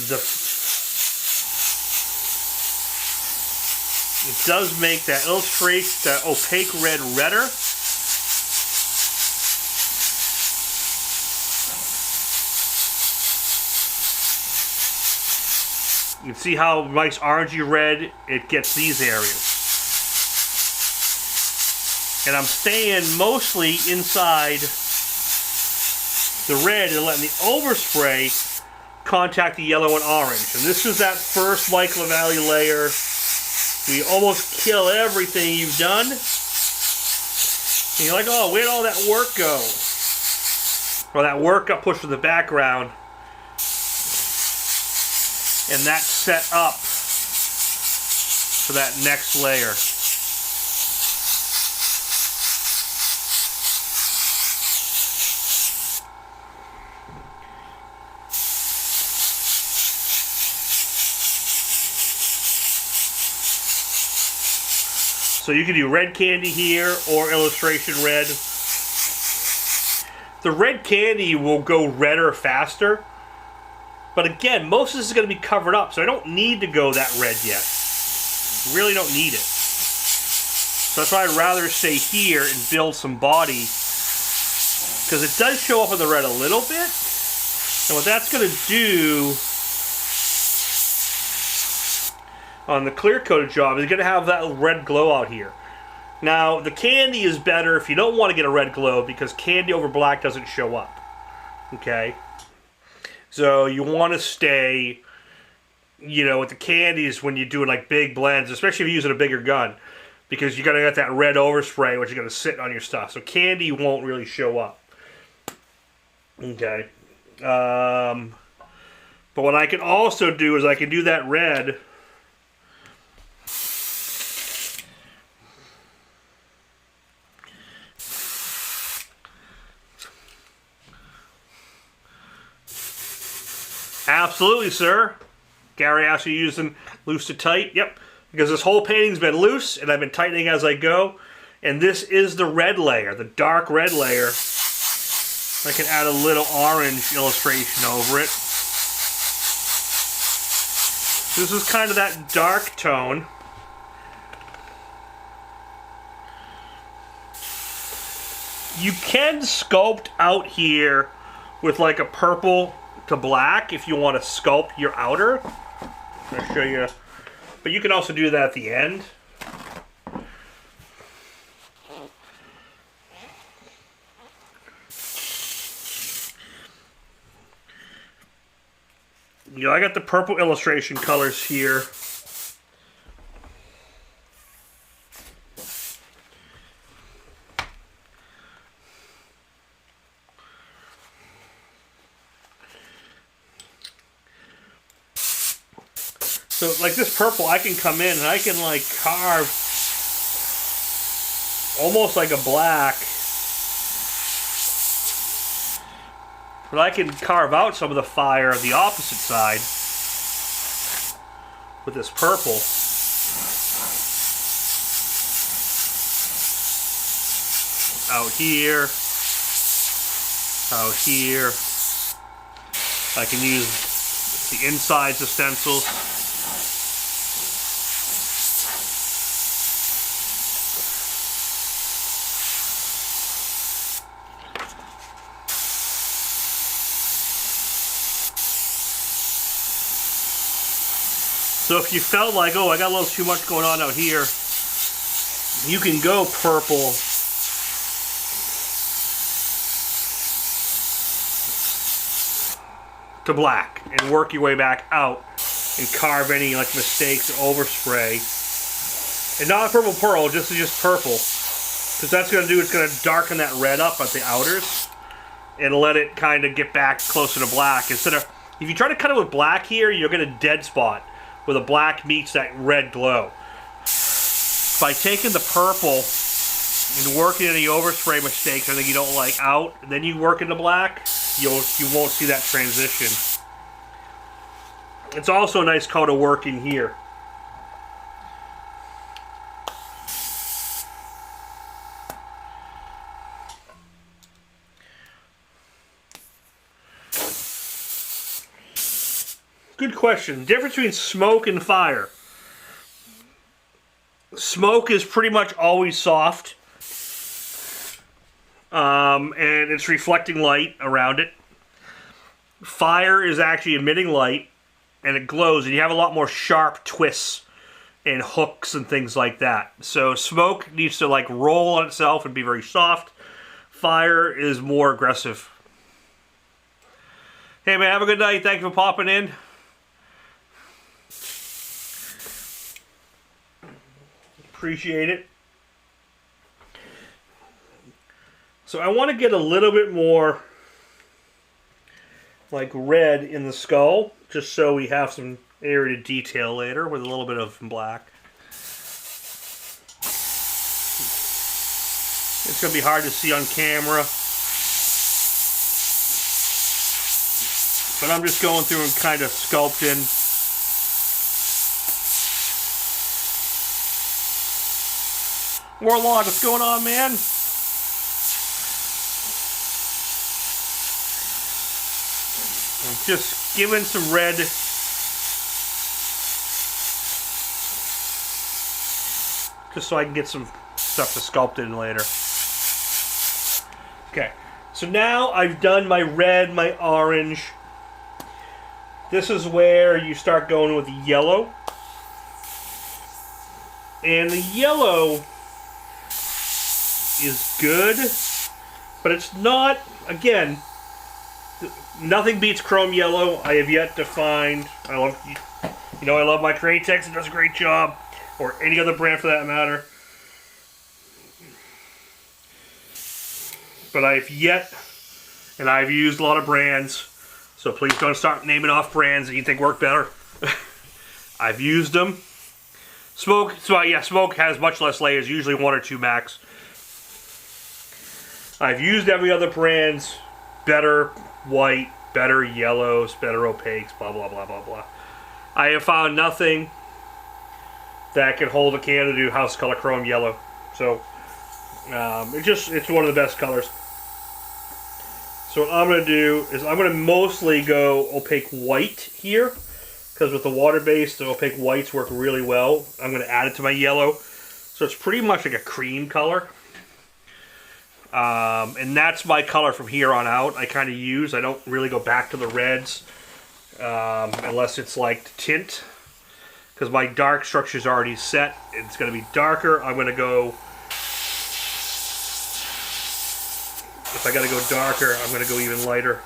that illustration, that opaque red redder. You can see how nice orangey red it gets these areas. And I'm staying mostly inside the red and letting the overspray contact the yellow and orange. And this is that first Mike Lavallee layer. We almost kill everything you've done. And you're like, oh, where'd all that work go? Well, that work got pushed to the background. And that's set up for that next layer. So you can do red candy here or illustration red. The red candy will go redder faster. But again, most of this is going to be covered up, so I don't need to go that red yet. Really don't need it. So that's why I'd rather stay here and build some body. Because it does show up in the red a little bit. And what that's going to do on the clear coated job is going to have that red glow out here. Now, the candy is better if you don't want to get a red glow because candy over black doesn't show up. Okay? So you want to stay, with the candies when you're doing like big blends, especially if you're using a bigger gun, because you're going to get that red overspray which is going to sit on your stuff. So candy won't really show up. Okay. But what I can also do is I can do that red. Absolutely, sir. Gary asked you using loose to tight. Yep, because this whole painting's been loose and I've been tightening as I go. And this is the red layer, the dark red layer. I can add a little orange illustration over it. This is kind of that dark tone. You can sculpt out here with like a purple to black if you want to sculpt your outer. I'll show you. But you can also do that at the end. I got the purple illustration colors here. So like this purple, I can come in and I can like carve almost like a black. But I can carve out some of the fire of the opposite side with this purple. Out here. Out here. I can use the insides of stencils. So if you felt like, oh, I got a little too much going on out here, you can go purple to black and work your way back out and carve any like mistakes or overspray. And not purple pearl, just purple. Because that's going to do, it's going to darken that red up at the outers and let it kind of get back closer to black. Instead of, if you try to cut it with black here, you're going to dead spot where the black meets that red glow. By taking the purple and working any overspray mistakes or anything you don't like out, and then you work into black, you won't see that transition. It's also a nice color to work in here. Good question. Difference between smoke and fire. Smoke is pretty much always soft. And it's reflecting light around it. Fire is actually emitting light, and it glows, and you have a lot more sharp twists and hooks and things like that. So smoke needs to like roll on itself and be very soft. Fire is more aggressive. Hey man, have a good night. Thank you for popping in. Appreciate it. So I want to get a little bit more like red in the skull, just so we have some area to detail later with a little bit of black. It's going to be hard to see on camera, but I'm just going through and kind of sculpting. Warlord, what's going on, man? I'm just giving some red. Just so I can get some stuff to sculpt in later. Okay, so now I've done my red, my orange. This is where you start going with yellow. And the yellow is good, but it's not, again, nothing beats chrome yellow. I have yet to find, I love my Createx, it does a great job, or any other brand for that matter. But I've yet, and I've used a lot of brands, so please don't start naming off brands that you think work better. I've used them. Smoke has much less layers, usually 1 or 2 max. I've used every other brand's better white, better yellows, better opaques, blah, blah, blah, blah, blah. I have found nothing that can hold a candle to do house color chrome yellow. So, it's one of the best colors. So what I'm going to do is I'm going to mostly go opaque white here, because with the water-based, the opaque whites work really well. I'm going to add it to my yellow. So it's pretty much like a cream color. And that's my color from here on out. I kind of use. I don't really go back to the reds unless it's like the tint, because my dark structure is already set. It's going to be darker. I'm going to go. If I got to go darker, I'm going to go even lighter.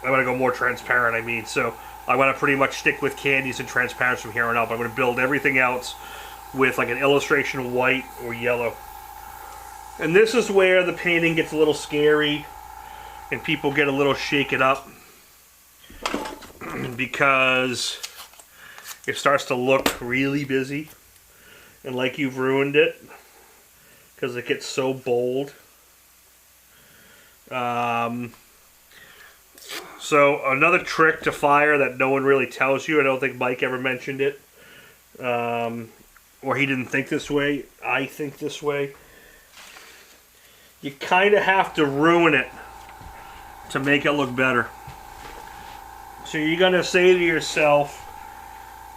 I'm going to go more transparent. I mean, so I'm going to pretty much stick with candies and transparents from here on out. I'm going to build everything else with like an illustration white or yellow. And this is where the painting gets a little scary and people get a little shaken up, because it starts to look really busy and like you've ruined it because it gets so bold. So another trick to fire that no one really tells you, I don't think Mike ever mentioned it, or he didn't think this way, I think this way. You kind of have to ruin it to make it look better. So you're going to say to yourself,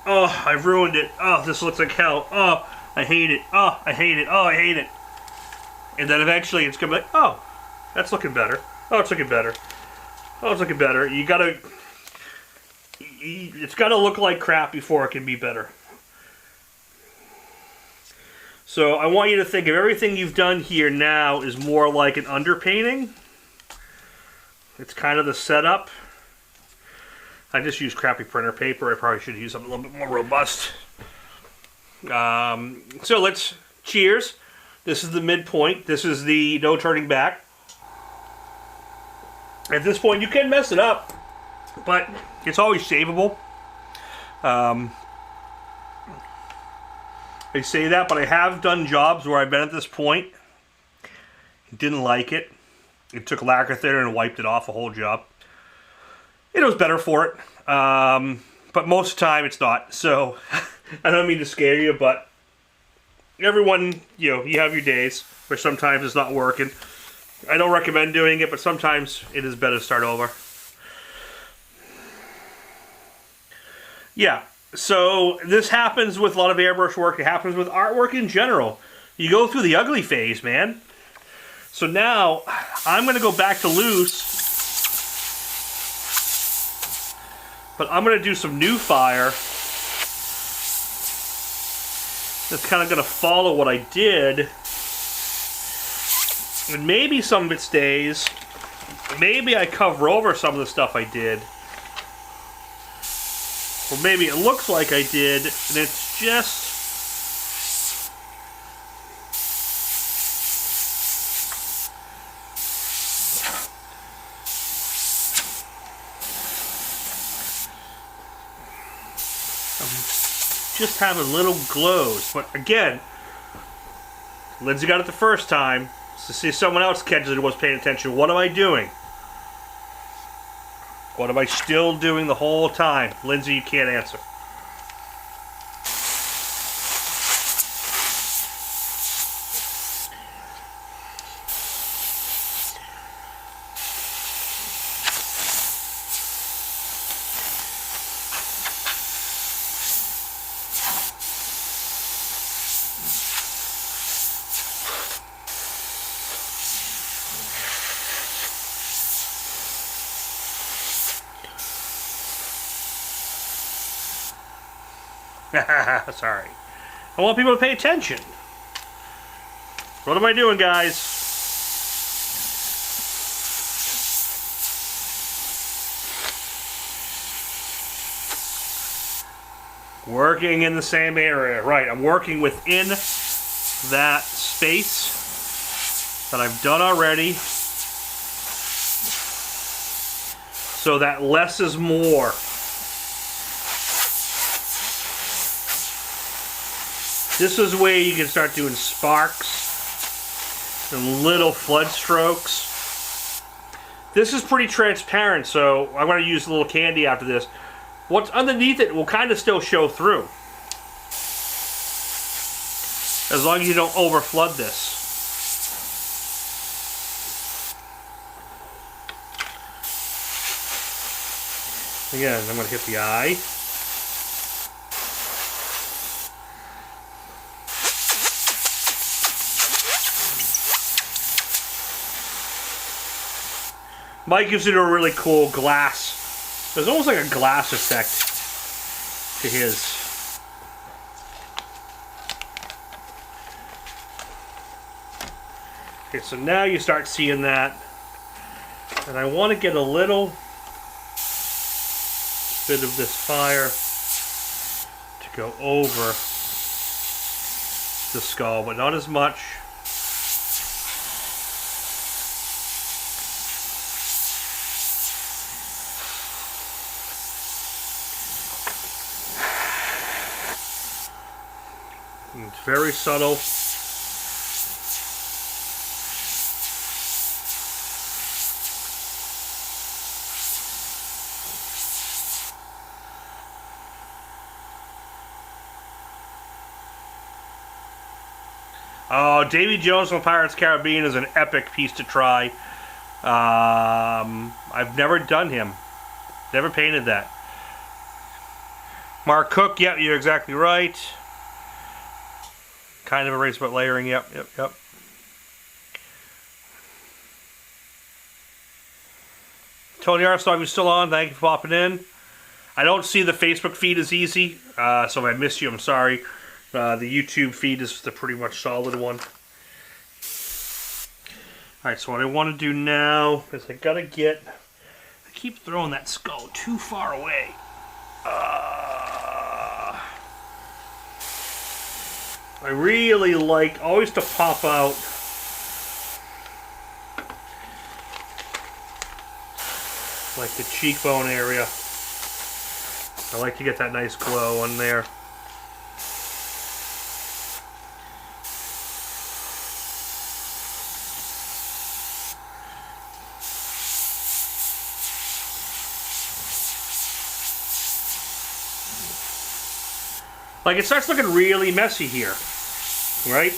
oh, I've ruined it. Oh, this looks like hell. Oh, I hate it. Oh, I hate it. Oh, I hate it. And then eventually it's going to be like, oh, that's looking better. Oh, it's looking better. Oh, it's looking better. You got to... It's got to look like crap before it can be better. So I want you to think of everything you've done here now is more like an underpainting. It's kind of the setup. I just use crappy printer paper. I probably should use something a little bit more robust. So let's cheers. This is the midpoint. This is the no turning back. At this point, you can mess it up, but it's always savable. I say that, but I have done jobs where I've been at this point, didn't like it. It took lacquer thinner and wiped it off a whole job. It was better for it, but most of the time it's not. So I don't mean to scare you, but everyone, you have your days where sometimes it's not working. I don't recommend doing it, but sometimes it is better to start over. Yeah, so this happens with a lot of airbrush work. It happens with artwork in general. You go through the ugly phase, man. So now I'm going to go back to loose, but I'm going to do some new fire. That's kind of going to follow what I did. And maybe some of it stays. Maybe I cover over some of the stuff I did. Or maybe it looks like I did, and it's just... just having little glows. But again, Lindsay got it the first time. So see, someone else catches it who was paying attention. What am I doing? What am I still doing the whole time? Lindsay, you can't answer. Sorry. I want people to pay attention. What am I doing, guys? Working in the same area. Right, I'm working within that space that I've done already. So that less is more. This is where you can start doing sparks and little flood strokes. This is pretty transparent, so I'm going to use a little candy after this. What's underneath it will kind of still show through, as long as you don't over flood this. Again, I'm going to hit the eye. Mike gives it a really cool glass. There's almost like a glass effect to his. Okay, so now you start seeing that. And I want to get a little bit of this fire to go over the skull, but not as much. It's very subtle. Oh, Davy Jones from Pirates of the Caribbean is an epic piece to try. I've never done him. Never painted that. Mark Cook, yep, you're exactly right. Kind of erase but layering, yep. Tony Armstrong, you're still on. Thank you for popping in. I don't see the Facebook feed as easy, so if I missed you, I'm sorry. The YouTube feed is the pretty much solid one. Alright, so what I want to do now is I gotta get... I keep throwing that skull too far away. I really like always to pop out like the cheekbone area. I like to get that nice glow on there. Like, it starts looking really messy here, right?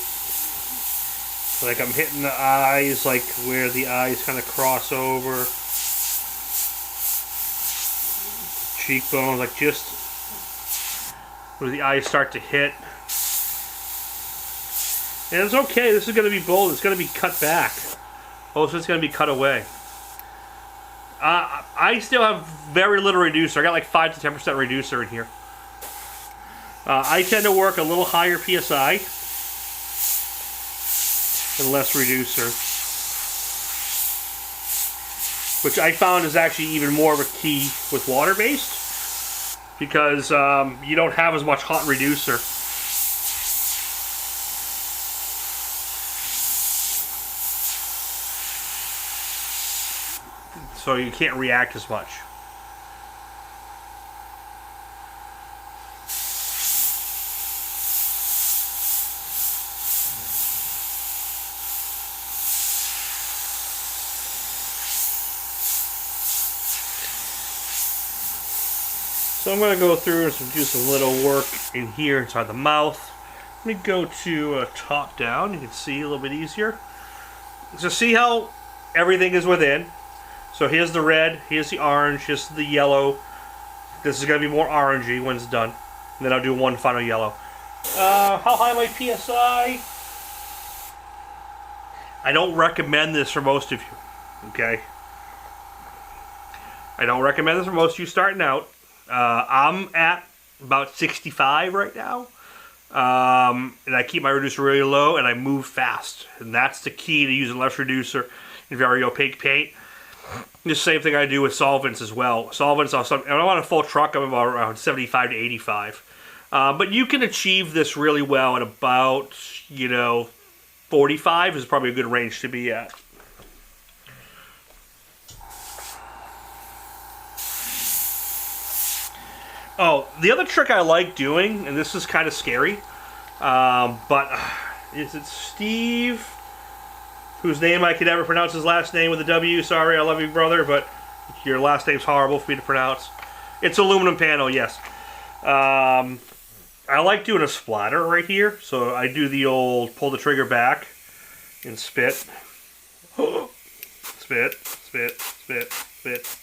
Like, I'm hitting the eyes, like where the eyes kind of cross over. Cheekbones, like just where the eyes start to hit. And it's okay, this is going to be bold, it's going to be cut back. Oh, so it's going to be cut away. I still have very little reducer. I got like 5 to 10% reducer in here. I tend to work a little higher PSI and less reducer, which I found is actually even more of a key with water-based, because you don't have as much hot reducer. So you can't react as much. So I'm going to go through and do some little work in here inside the mouth. Let me go to top down. You can see a little bit easier. So see how everything is within. So here's the red, here's the orange, here's the yellow. This is going to be more orangey when it's done. And then I'll do one final yellow. How high my PSI? I don't recommend this for most of you. Okay? I don't recommend this for most of you starting out. I'm at about 65 right now, and I keep my reducer really low, and I move fast, and that's the key to using less reducer in very opaque paint. The same thing I do with solvents as well. Solvents, I don't want a full truck, I'm about around 75 to 85, but you can achieve this really well at about, 45 is probably a good range to be at. Oh, the other trick I like doing, and this is kind of scary, but is it Steve, whose name I could never pronounce his last name with a W? Sorry, I love you, brother, but your last name's horrible for me to pronounce. It's aluminum panel, yes. I like doing a splatter right here, so I do the old pull the trigger back and spit. Spit, spit, spit, spit.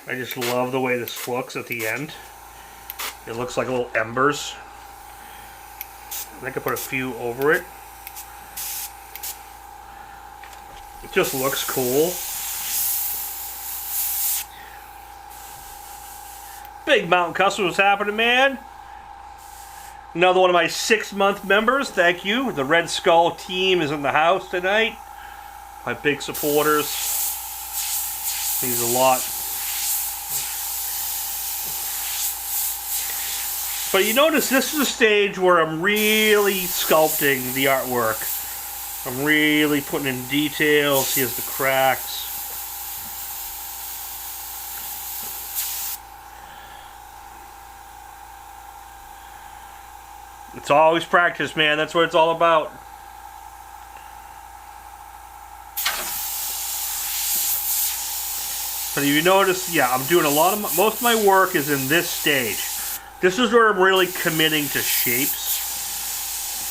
I just love the way this looks at the end. It looks like little embers. I think I put a few over it. It just looks cool. Big Mountain Custom, what's happening, man? Another one of my 6-month members, thank you. The Red Skull team is in the house tonight. My big supporters. Means a lot. But you notice this is a stage where I'm really sculpting the artwork. I'm really putting in details. Here's the cracks. It's always practice, man. That's what it's all about. But if you notice, yeah, I'm doing most of my work is in this stage. This is where I'm really committing to shapes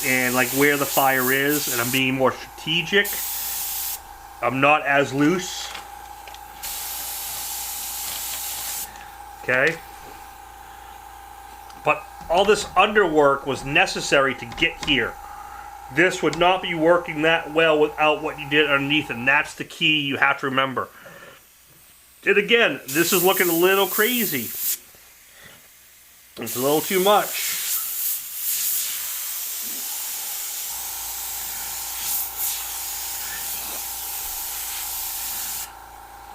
and like where the fire is, and I'm being more strategic. I'm not as loose. Okay? But all this underwork was necessary to get here. This would not be working that well without what you did underneath, and that's the key you have to remember. And again, this is looking a little crazy. It's a little too much.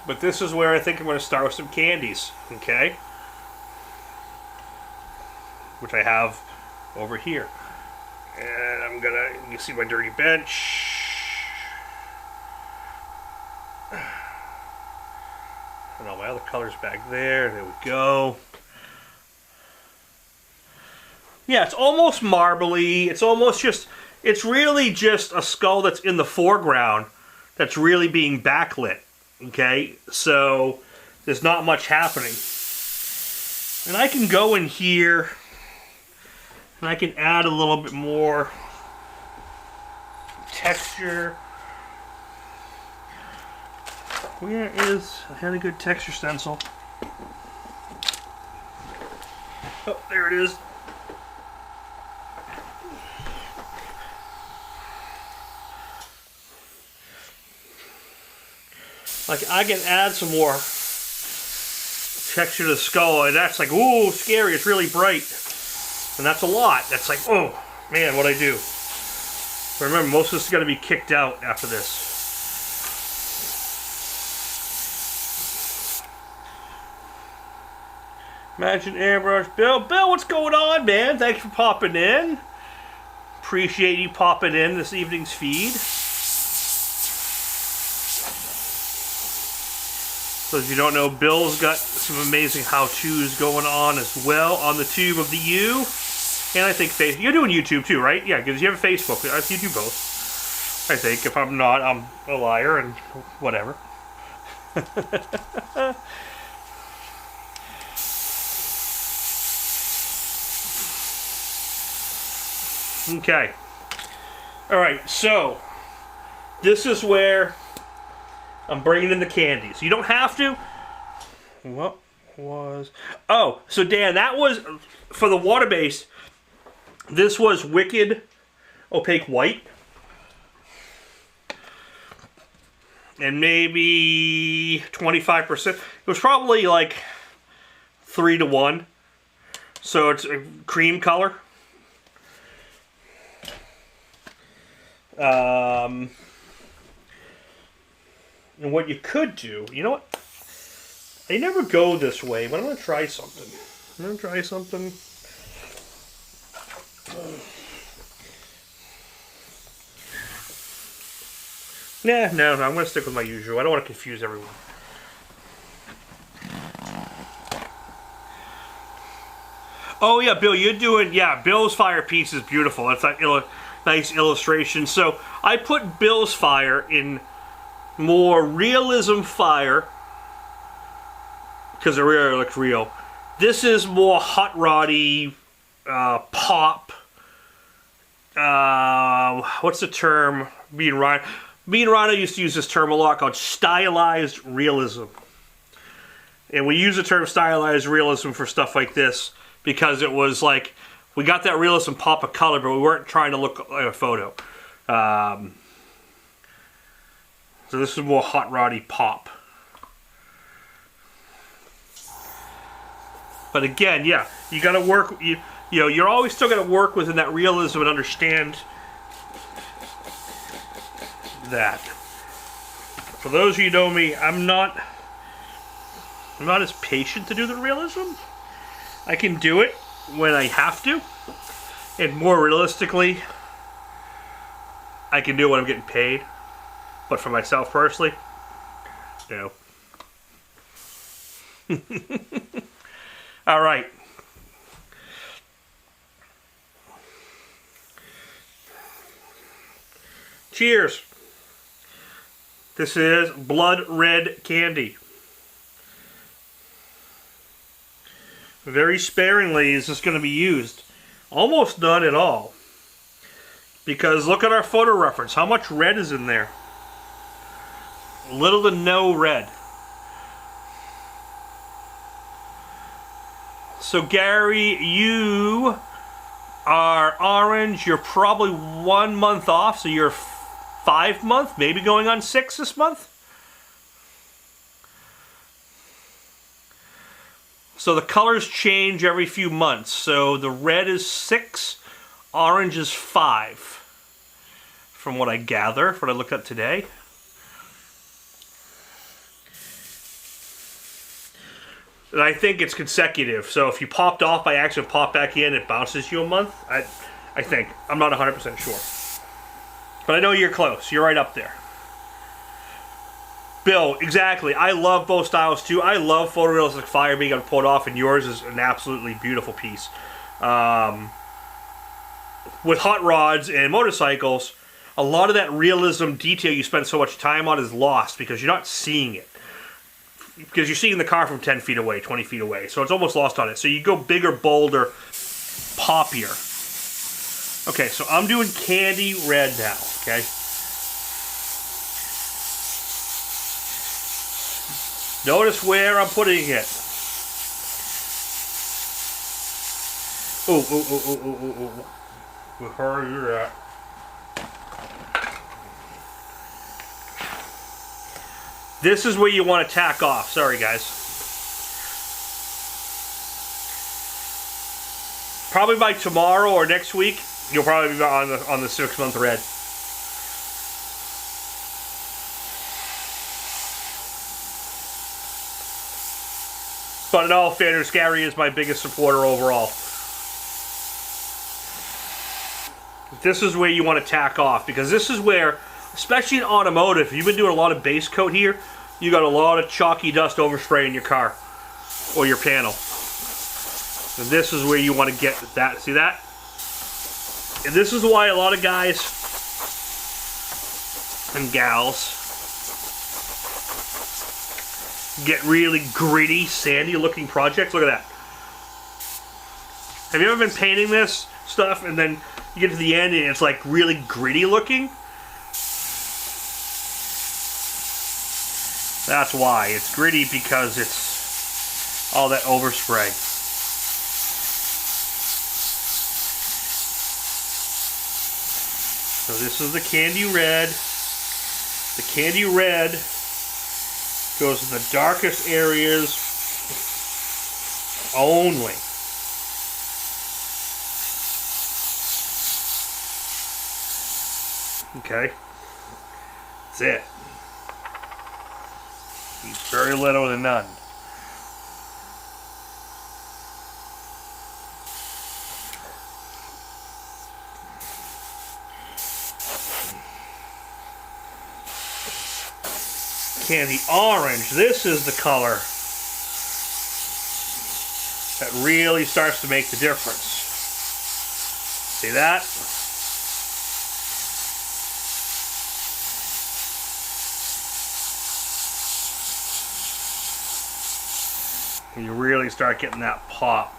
But this is where I think I'm going to start with some candies, okay? Which I have over here. And I'm gonna, you can see my dirty bench. And all my other colors back there. There we go. Yeah, it's almost marbly. It's almost just, it's really just a skull that's in the foreground that's really being backlit. Okay, so there's not much happening. And I can go in here and I can add a little bit more texture. Where is, I had a good texture stencil. Oh, there it is. Like, I can add some more texture to the skull, and that's like, ooh, scary, it's really bright. And that's a lot. That's like, oh, man, what'd I do? But remember, most of this is going to be kicked out after this. Imagine Airbrush. Bill, what's going on, man? Thanks for popping in. Appreciate you popping in this evening's feed. So if you don't know, Bill's got some amazing how-tos going on as well on the tube of the U. And I think Facebook. You're doing YouTube too, right? Yeah, because you have a Facebook. You do both. I think. If I'm not, I'm a liar and whatever. Okay. Alright, so this is where I'm bringing in the candies. You don't have to. What was... Oh, so Dan, that was, for the water base, this was Wicked Opaque White. And maybe 25%. It was probably like 3-to-1. So it's a cream color. And what you could do, you know what? I never go this way, but I'm going to try something. Nah, no, I'm going to stick with my usual. I don't want to confuse everyone. Oh, yeah, Bill, you're doing... Yeah, Bill's fire piece is beautiful. It's like nice illustration. So I put Bill's fire in more realism fire because it really looks real. This is more hot roddy pop. What's the term? Me and Rhino used to use this term a lot called stylized realism. And we use the term stylized realism for stuff like this because it was like we got that realism pop of color, but we weren't trying to look like a photo. So this is more hot roddy pop. But again, yeah, you got to work. You know, you're always still going to work within that realism and understand that. For those of you who know me, I'm not as patient to do the realism. I can do it when I have to, and more realistically, I can do it when I'm getting paid. But for myself personally, no. All right. Cheers. This is blood red candy. Very sparingly is this going to be used. Almost none at all. Because look at our photo reference. How much red is in there? Little to no red. So Gary, you are orange. You're probably 1 month off. So you're 5 months, maybe going on 6 this month. So the colors change every few months. So the red is 6, orange is 5. From what I gather, from what I looked up today. And I think it's consecutive. So if you popped off by accident, pop back in, it bounces you a month. I think. I'm not 100% sure. But I know you're close. You're right up there. Bill, exactly. I love both styles too. I love photorealistic fire being able to pull it off, and yours is an absolutely beautiful piece. With hot rods and motorcycles, a lot of that realism detail you spend so much time on is lost because you're not seeing it. Because you're seeing the car from 10 feet away, 20 feet away. So it's almost lost on it. So you go bigger, bolder, poppier. Okay, so I'm doing candy red now, okay? Notice where I'm putting it. Oh. Where are you at? This is where you want to tack off. Sorry, guys. Probably by tomorrow or next week, you'll probably be on the 6-month red. But in all fairness, Gary is my biggest supporter overall. This is where you want to tack off, because this is where, especially in automotive, you've been doing a lot of base coat here, you got a lot of chalky dust overspray in your car or your panel. And this is where you want to get that. See that? And this is why a lot of guys and gals get really gritty, sandy looking projects. Look at that. Have you ever been painting this stuff and then you get to the end and it's like really gritty looking? That's why. It's gritty because it's all that overspray. So this is the candy red. The candy red goes in the darkest areas only. Okay. That's it. Very little to none. Candy orange. This is the color that really starts to make the difference. See that? And you really start getting that pop.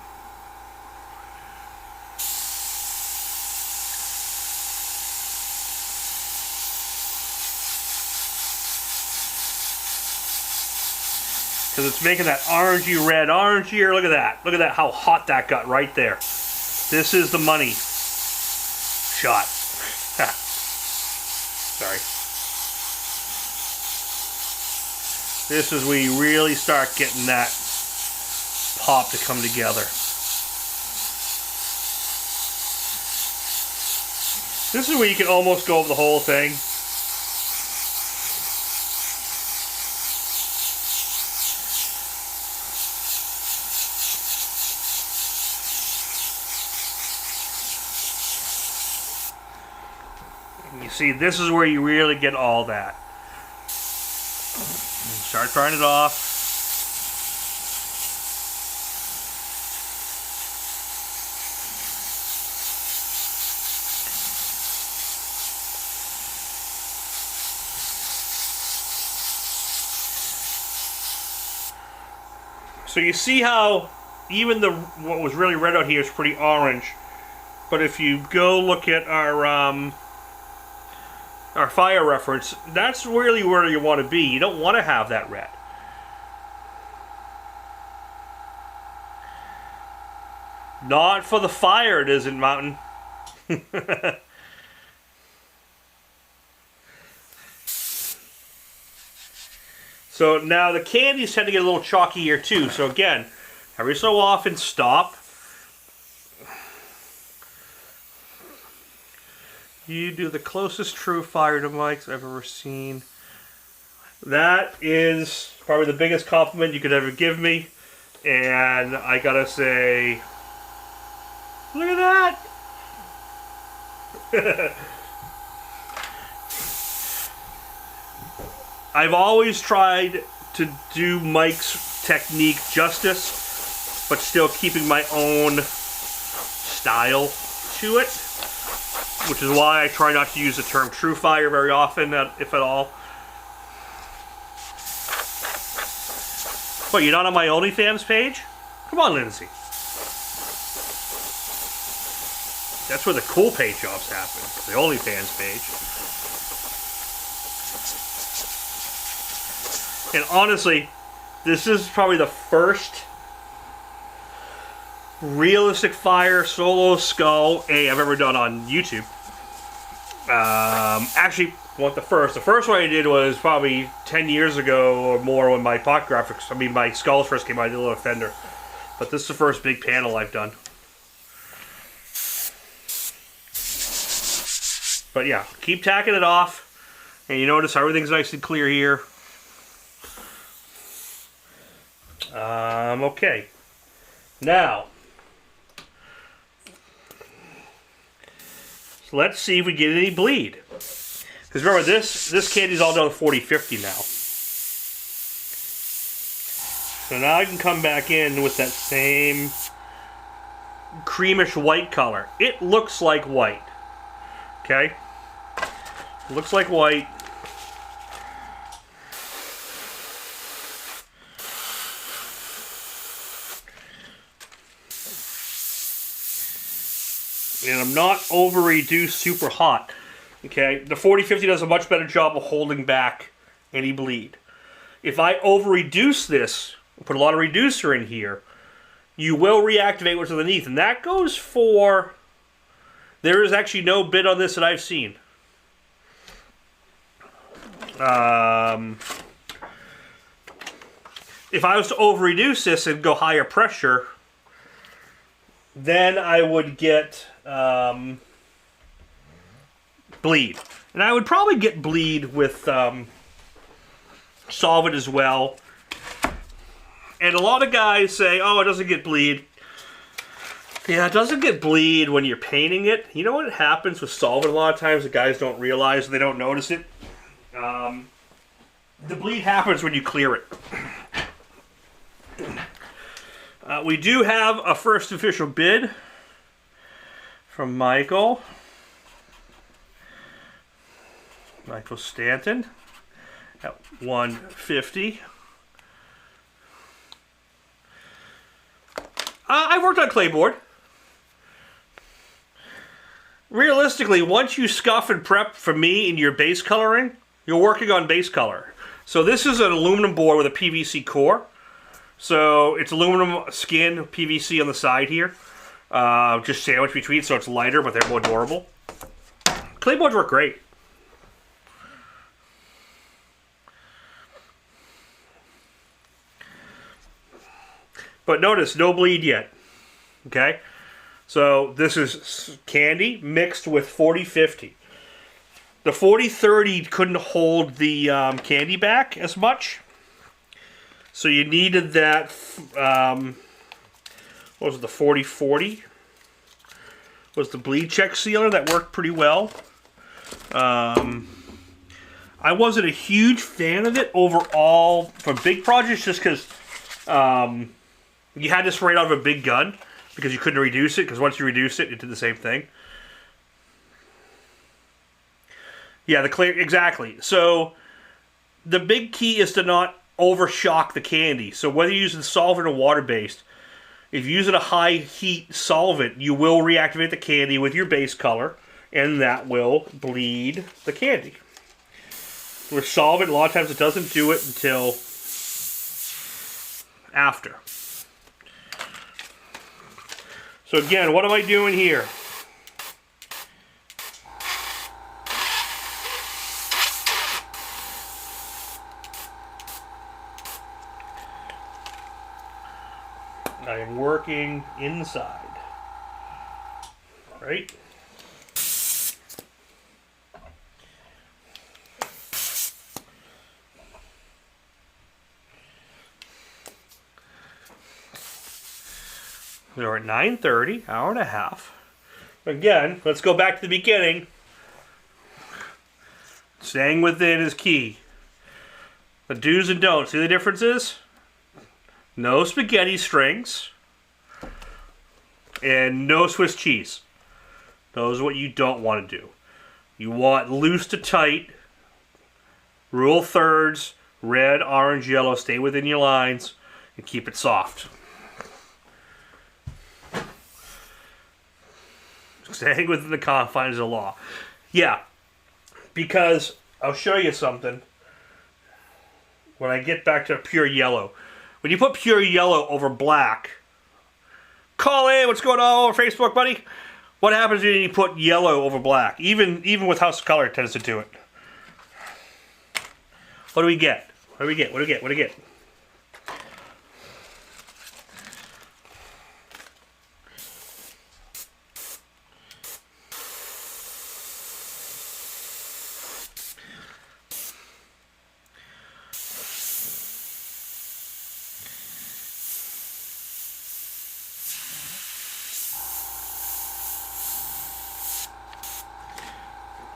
Because it's making that orangey red, orangier. Look at that. Look at that, how hot that got right there. This is the money shot. Sorry. This is where you really start getting that pop to come together. This is where you can almost go over the whole thing. And you see, this is where you really get all that. And start drying it off. So you see how even what was really red out here is pretty orange. But if you go look at our fire reference, that's really where you want to be. You don't want to have that red. Not for the fire, it isn't, Mountain. So now the candies tend to get a little chalky here too. So again, every so often stop. You do the closest true fire to Mike's I've ever seen. That is probably the biggest compliment you could ever give me. And I gotta say, look at that! I've always tried to do Mike's technique justice, but still keeping my own style to it, which is why I try not to use the term true fire very often, if at all. What, you're not on my OnlyFans page? Come on, Lindsay. That's where the cool paint jobs happen, the OnlyFans page. And honestly, this is probably the first realistic fire solo skull I've ever done on YouTube. Actually, not the first. The first one I did was probably 10 years ago or more when my my skulls first came out. I did a little Fender. But this is the first big panel I've done. But yeah, keep tacking it off. And you notice how everything's nice and clear here. Okay. Now, so let's see if we get any bleed. Because remember, this candy's all down to 40-50 now. So now I can come back in with that same creamish white color. It looks like white. Okay? It looks like white. And I'm not over-reduced super hot. Okay, the 40-50 does a much better job of holding back any bleed. If I over-reduce this, put a lot of reducer in here, you will reactivate what's underneath. And that goes for... There is actually no bid on this that I've seen. If I was to over-reduce this and go higher pressure, then I would get bleed. And I would probably get bleed with solvent as well. And a lot of guys say, oh, it doesn't get bleed. Yeah, it doesn't get bleed when you're painting it. You know what happens with solvent a lot of times? The guys don't realize, they don't notice it. The bleed happens when you clear it. We do have a first official bid from Michael Stanton at $150. I worked on clayboard. Realistically, once you scuff and prep for me in your base coloring, you're working on base color. So this is an aluminum board with a PVC core. So it's aluminum skin, PVC on the side here. Just sandwiched between, so it's lighter, but they're more durable. Clayboards work great. But notice, no bleed yet. Okay? So this is candy mixed with 40-50. The 40-30 couldn't hold the candy back as much. So you needed that, what was it, the 40-40? Was the bleed check sealer that worked pretty well. I wasn't a huge fan of it overall for big projects just because you had this right out of a big gun because you couldn't reduce it, because once you reduce it, it did the same thing. Yeah, the clear, exactly. So the big key is to not overshock the candy. So whether you're using solvent or water-based, if you're using a high heat solvent, you will reactivate the candy with your base color, and that will bleed the candy. With solvent, a lot of times it doesn't do it until after. So again, what am I doing here? I am working inside, right? We're at 9:30, hour and a half. Again, let's go back to the beginning. Staying within is key. The do's and don'ts. See the differences? No spaghetti strings. And no Swiss cheese. Those are what you don't want to do. You want loose to tight. Rule thirds. Red, orange, yellow. Stay within your lines. And keep it soft. Staying within the confines of the law. Yeah. Because I'll show you something. When I get back to pure yellow. When you put pure yellow over black, call in, what's going on over Facebook, buddy? What happens when you put yellow over black? Even with House of Color, it tends to do it. What do we get? What do we get? What do we get? What do we get?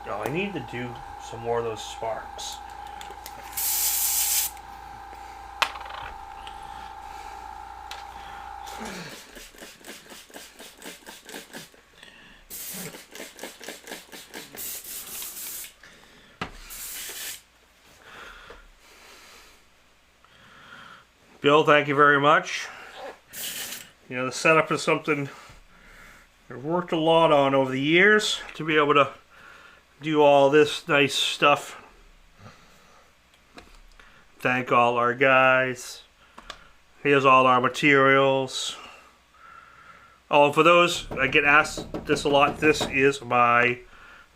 Oh, I need to do some more of those sparks. Bill, thank you very much. You know, the setup is something I've worked a lot on over the years to be able to do all this nice stuff. Thank all our guys. Here's all our materials. Oh, and for those, I get asked this a lot. This is my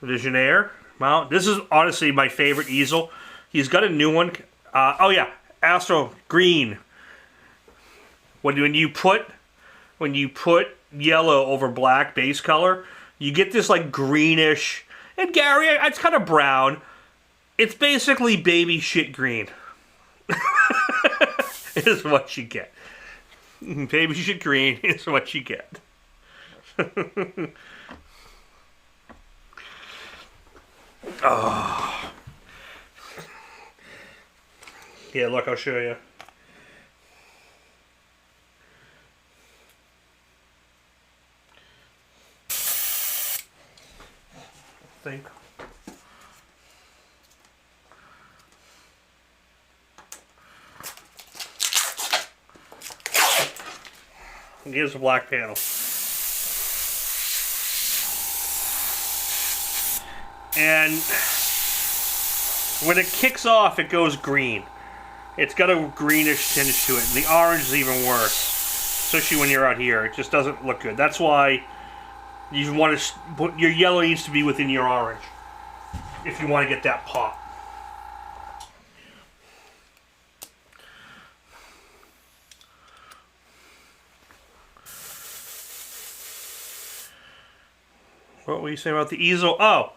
Visionaire mount. This is honestly my favorite easel. He's got a new one. Oh yeah, Astro Green. When you put yellow over black base color, you get this like greenish. And Gary, it's kind of brown. It's basically baby shit green. Is what you get. Baby shit green is what you get. Oh. Yeah, look, I'll show you. Think. Here's the black panel. And when it kicks off, it goes green. It's got a greenish tinge to it. And the orange is even worse, especially when you're out here. It just doesn't look good. That's why you want to put your yellow needs to be within your orange if you want to get that pop. What were you saying about the easel? Oh,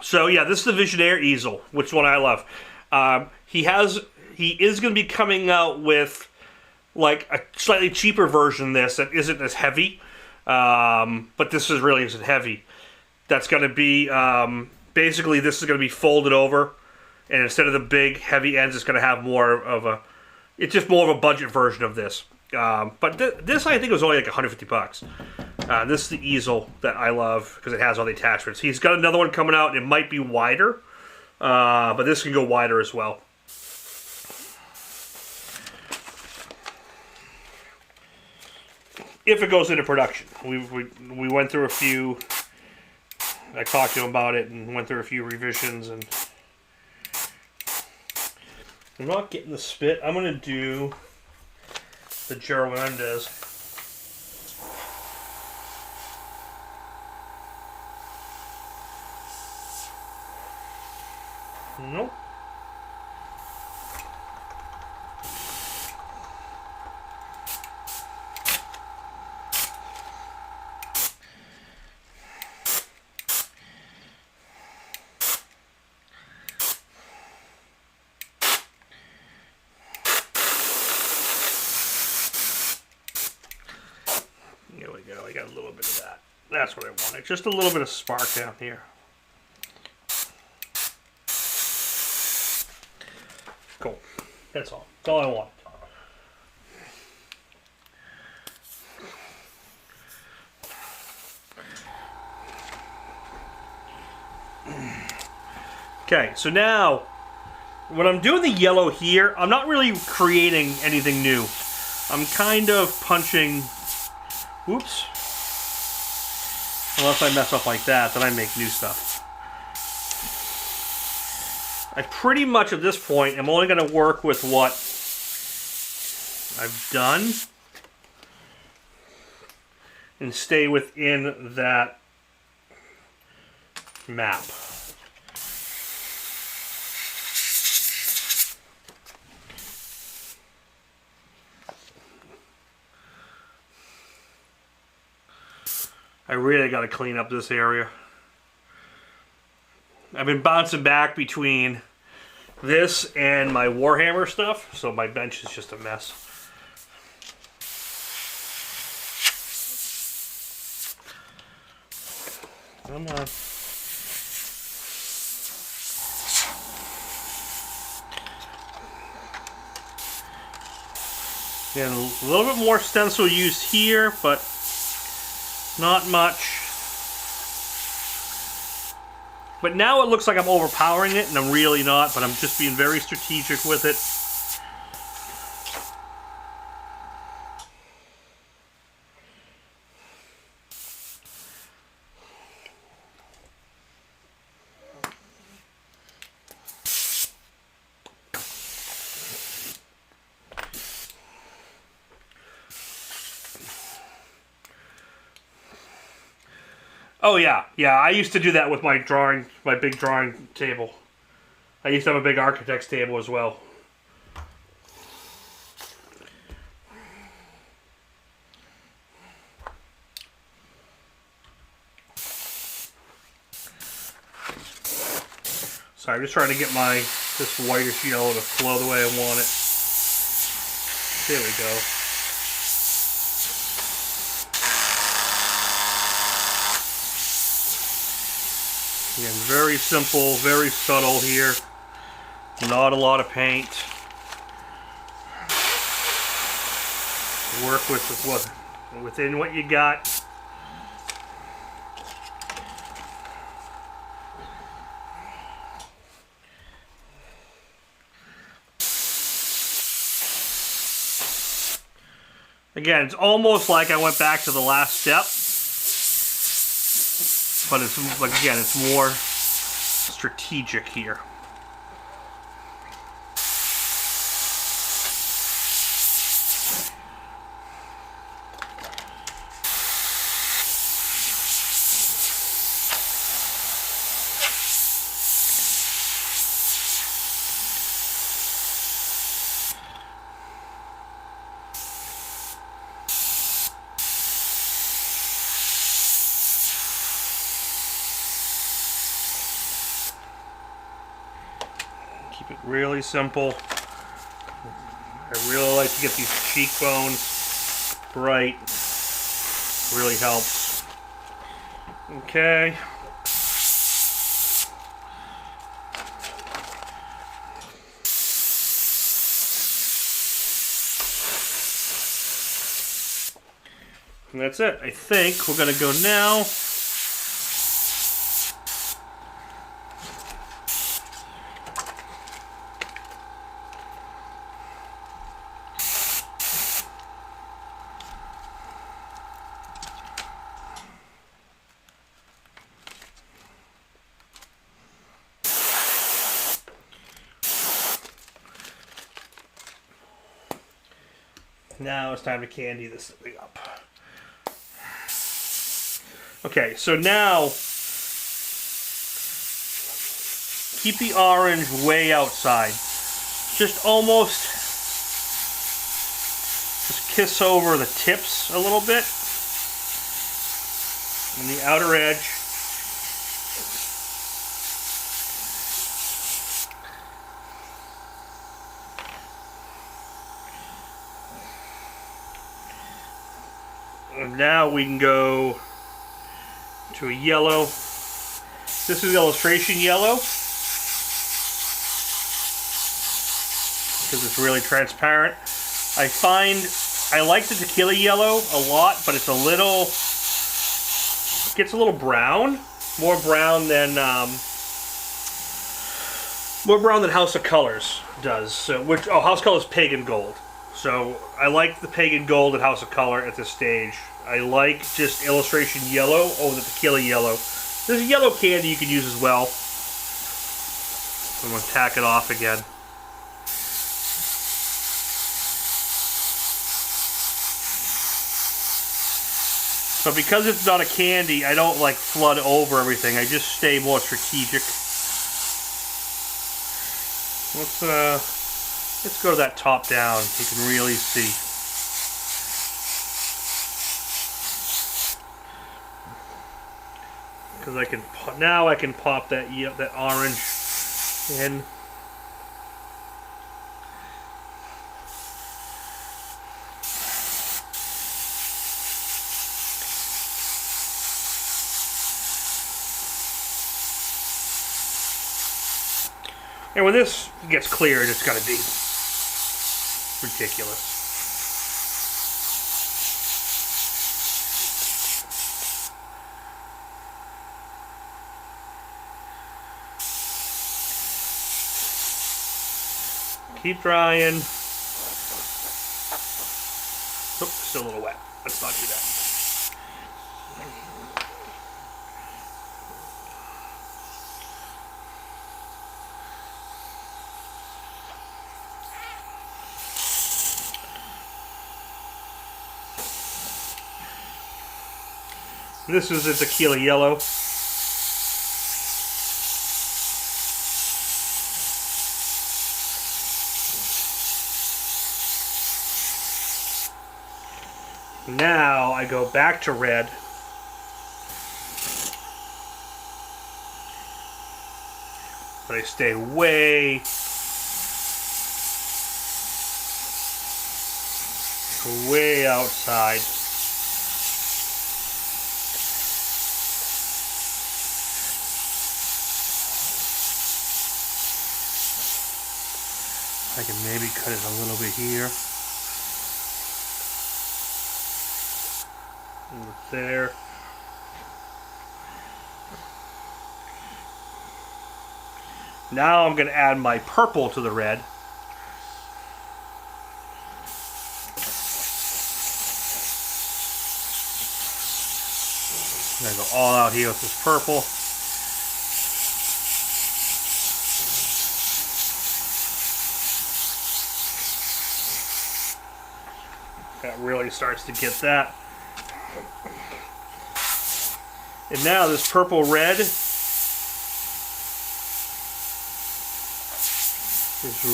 so yeah, this is the Visionaire easel, which one I love. He is going to be coming out with like a slightly cheaper version of this that isn't as heavy. But this really isn't heavy. That's going to be, basically this is going to be folded over, and instead of the big heavy ends, it's going to have more of a, it's just more of a budget version of this. But this I think was only like $150. This is the easel that I love because it has all the attachments. He's got another one coming out, and it might be wider, but this can go wider as well. if it goes into production. We went through a few. I talked to him about it and went through a few revisions, and I'm not getting the spit. I'm gonna do the Gerald Menendez. Nope. There we go. I got a little bit of that. That's what I wanted. Just a little bit of spark down here. Cool. That's all. That's all I want. Okay, so now when I'm doing the yellow here, I'm not really creating anything new. I'm kind of punching. Oops. Unless I mess up like that, then I make new stuff. I pretty much at this point am only going to work with what I've done and stay within that map. I really got to clean up this area. I've been bouncing back between this and my Warhammer stuff, so my bench is just a mess. Come on. Again, a little bit more stencil used here, but not much. But now it looks like I'm overpowering it, and I'm really not, but I'm just being very strategic with it. Oh yeah, I used to do that with my big drawing table. I used to have a big architect's table as well. Sorry, I'm just trying to get this whitish yellow to flow the way I want it. There we go. Again, very simple, very subtle here. Not a lot of paint. Work within what you got. Again, it's almost like I went back to the last step. But it's, like, again, it's more strategic here. Keep it really simple. I really like to get these cheekbones bright. Really helps. Okay. And that's it. I think we're going to go now. Now it's time to candy this thing up. Okay, so now keep the orange way outside. Just almost just kiss over the tips a little bit and the outer edge. And now we can go to a yellow. This is illustration yellow because it's really transparent. I find I like the tequila yellow a lot, but it's a little, it gets a little brown, more brown than House of Colors does. So, House of Colors Pagan Gold. So I like the Pagan Gold and House of Color at this stage. I like just illustration yellow over the tequila yellow. There's a yellow candy you can use as well. I'm going to tack it off again. So because it's not a candy, I don't like flood over everything. I just stay more strategic. Let's go to that top down. You can really see. Because now I can pop that orange in. And when this gets cleared, it's going to be ridiculous. Keep drying. Oops, still a little wet. Let's not do that. This is the tequila yellow. Now I go back to red. But I stay way outside. I can maybe cut it a little bit here. There. Now I'm going to add my purple to the red. I'm going to go all out here with this purple. That really starts to get that. And now this purple red is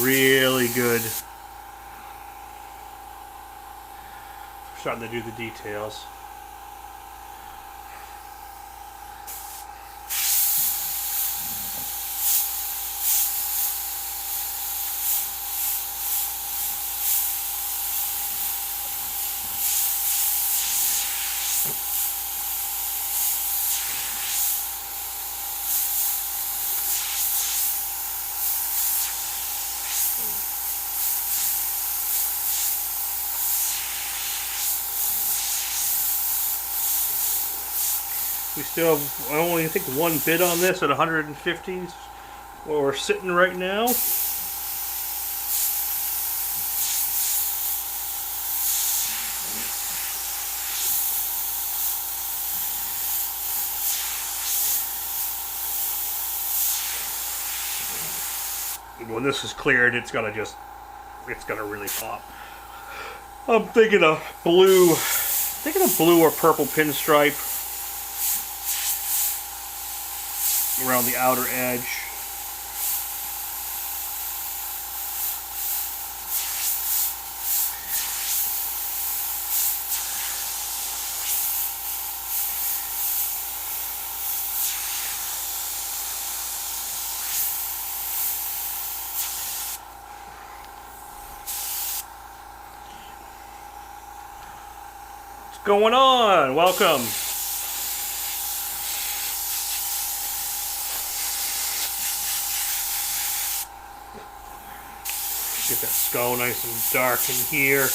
really good. I'm starting to do the details. We still have only, I think, one bid on this at 150s where we're sitting right now. When this is cleared, it's gonna really pop. I'm thinking of blue or purple pinstripe around the outer edge. What's going on? Welcome. Get that skull nice and dark in here.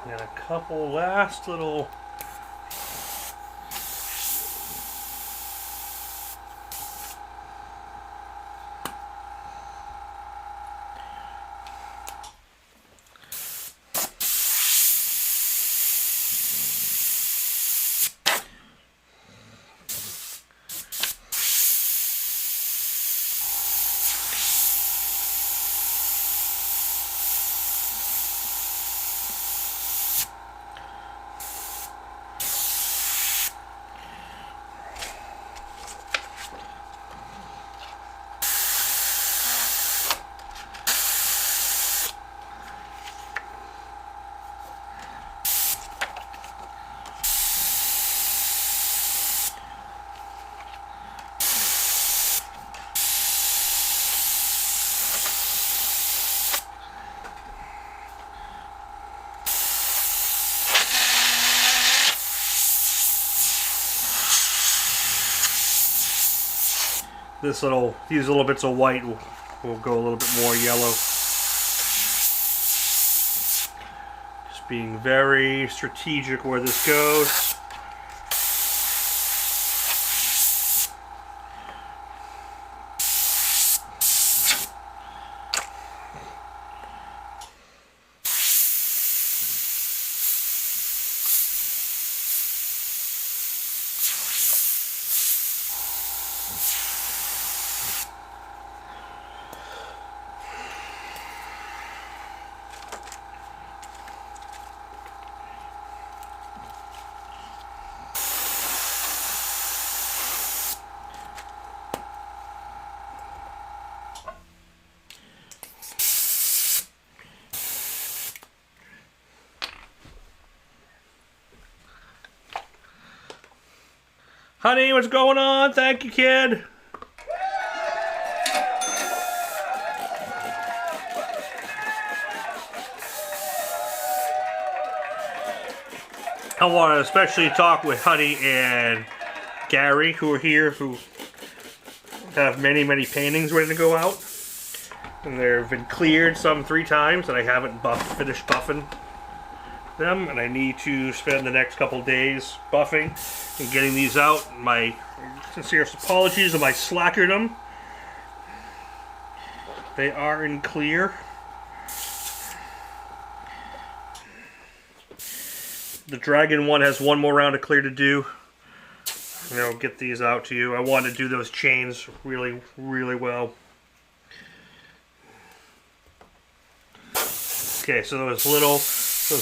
And a couple last little these little bits of white will go a little bit more yellow. Just being very strategic where this goes. Honey, what's going on? Thank you, kid. I want to especially talk with Honey and Gary, who are here, who have many, many paintings ready to go out. And they've been cleared some 3 times, and I haven't finished buffing them, and I need to spend the next couple days buffing and getting these out. My sincerest apologies if I slackered them. They are in clear. The dragon one has one more round of clear to do, and I'll get these out to you. I want to do those chains really, really well. Okay, so those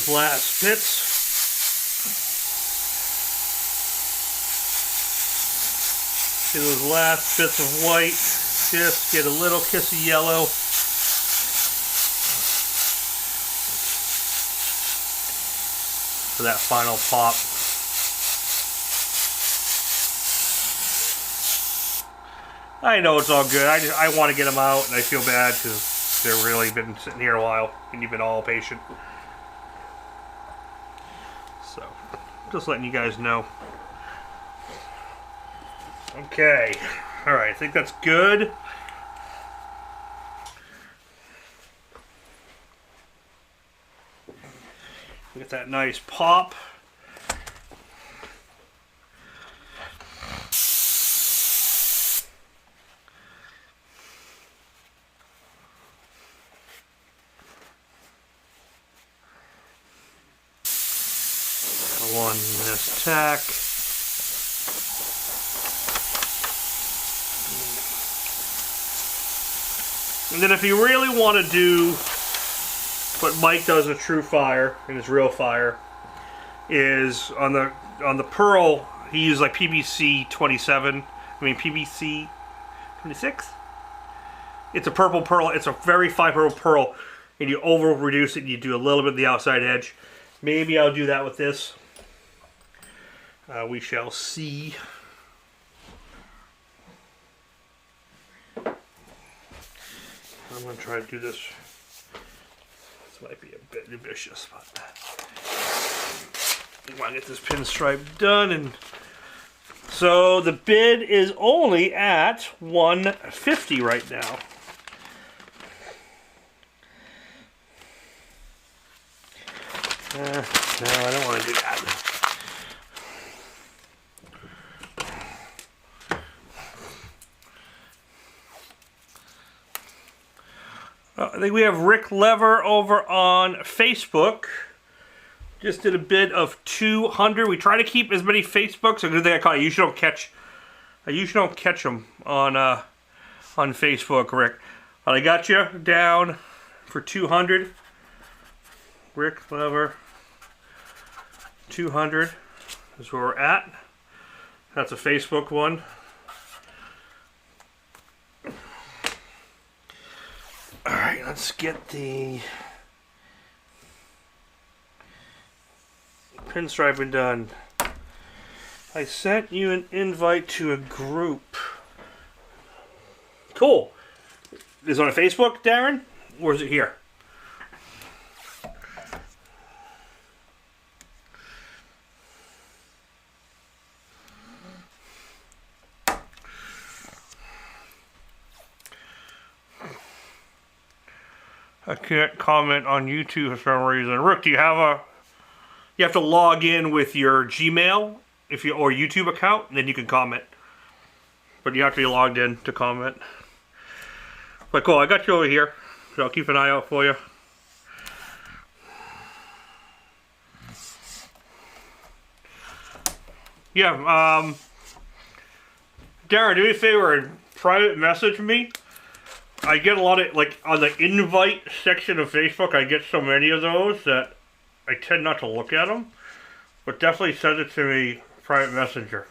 last bits. See those last bits of white, just get a little kiss of yellow. For that final pop. I know it's all good. I want to get them out, and I feel bad because they've really been sitting here a while, and you've been all patient. So, just letting you guys know. Okay. Alright, I think that's good. Get that nice pop. One last tack. And then if you really want to do what Mike does with True Fire and his real fire, is on the pearl he used like PVC 27. I mean PVC 26. It's a purple pearl. It's a very fine purple pearl, and you over reduce it. And you do a little bit of the outside edge. Maybe I'll do that with this. We shall see. I'm going to try to do this. This might be a bit ambitious, but I want to get this pinstripe done. And so the bid is only at $150 right now. No, I don't want to do that. I think we have Rick Lever over on Facebook. Just did a bid of $200. We try to keep as many Facebooks. A good thing I caught. I usually don't catch them on Facebook, Rick. But I got you down for $200. Rick Lever, 200 is where we're at. That's a Facebook one. Alright, let's get the pinstriping done. I sent you an invite to a group. Cool. Is it on Facebook, Darren? Or is it here? I can't comment on YouTube for some reason. Rick, do you have a... You have to log in with your Gmail or YouTube account, and then you can comment. But you have to be logged in to comment. But cool, I got you over here. So I'll keep an eye out for you. Yeah, Darren, do me a favor and private message me. I get a lot of, like, on the invite section of Facebook, I get so many of those that I tend not to look at them. But definitely send it to me, private messenger.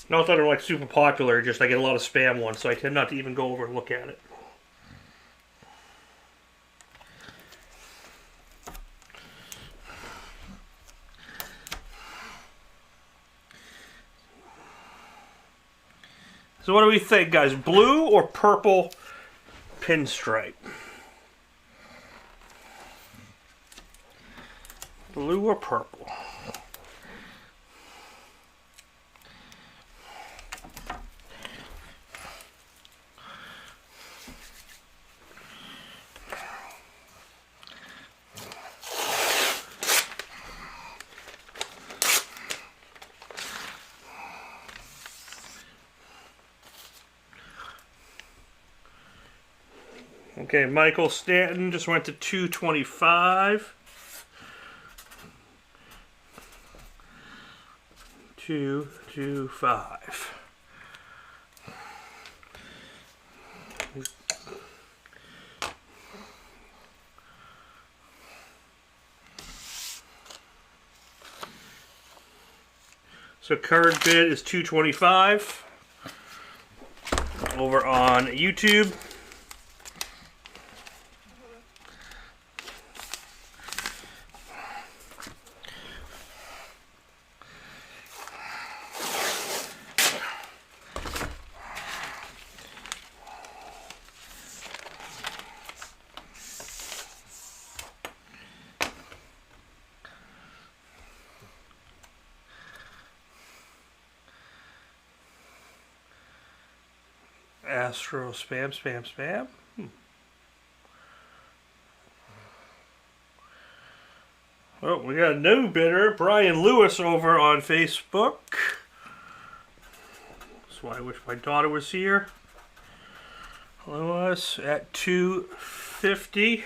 Not that I'm, like, super popular, just I get a lot of spam ones, so I tend not to even go over and look at it. So what do we think, guys? Blue or purple pinstripe? Blue or purple? Okay, Michael Stanton just went to 225. 225. So current bid is 225 over on YouTube. Astro spam, spam, spam. Oh, we got a new bidder, Brian Lewis, over on Facebook. That's why I wish my daughter was here. Lewis at $2.50.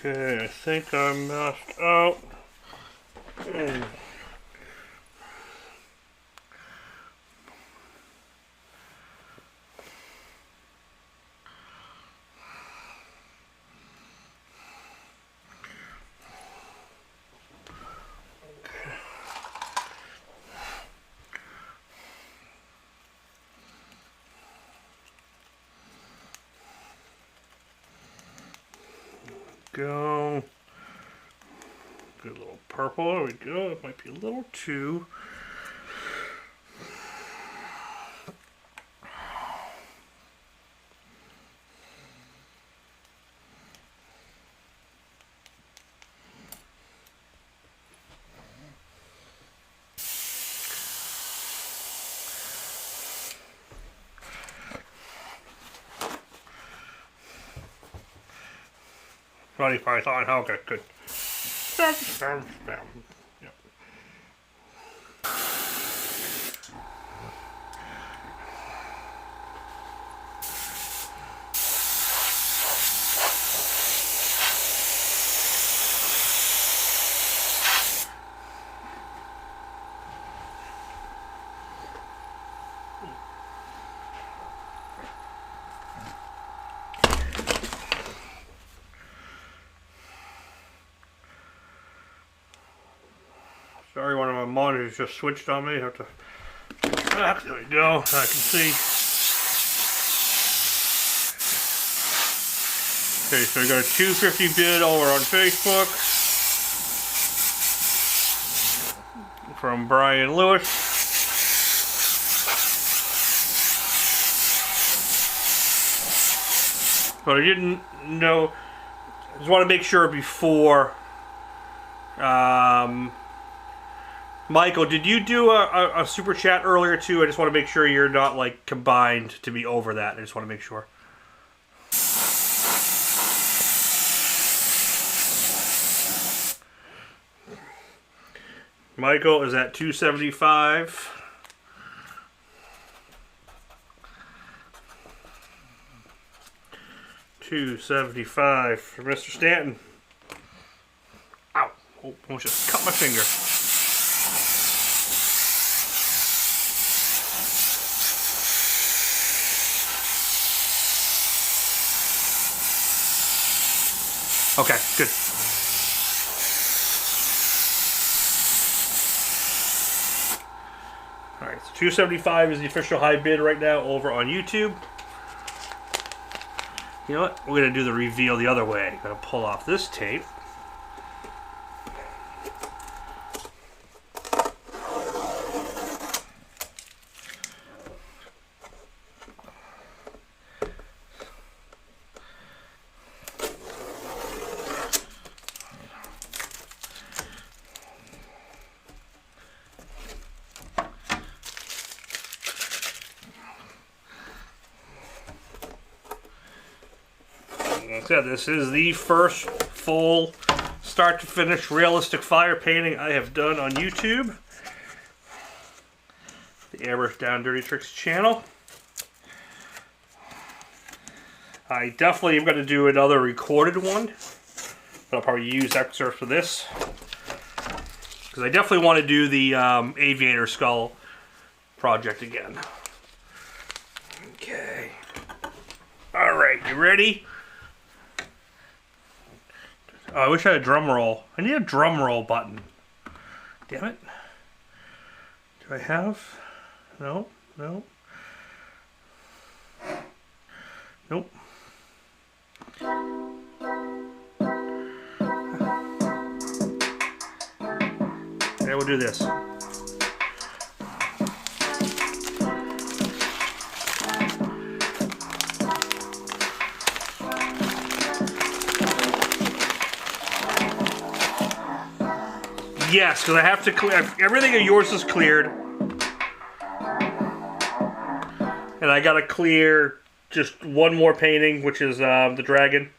Okay, I think I'm masked out. Go. Good little purple. There we go. It might be a little too. Monty Python. Okay, good. Yep. Sorry, one of my monitors just switched on me. I have to. There we go. I can see. Okay, so we got a $2.50 bid over on Facebook from Brian Lewis. But I didn't know. I just want to make sure before. Michael, did you do a super chat earlier too? I just want to make sure you're not like combined to be over that. I just want to make sure. Michael is at $2.75. $2.75 for Mr. Stanton. Ow! Oh, almost just cut my finger. Okay, good. Alright, so $2.75 is the official high bid right now over on YouTube. You know what? We're going to do the reveal the other way. I'm going to pull off this tape. Like I said, this is the first full start to finish realistic fire painting I have done on YouTube. The Airbrush Down Dirty Tricks channel. I definitely am going to do another recorded one. But I'll probably use excerpts for this. Because I definitely want to do the aviator skull project again. Okay. Alright, you ready? Oh, I wish I had a drum roll. I need a drum roll button. Damn it. Do I have? No, no. Nope. There we We'll do this. Yes, because I have to clear, everything of yours is cleared. And I gotta clear just one more painting, which is the dragon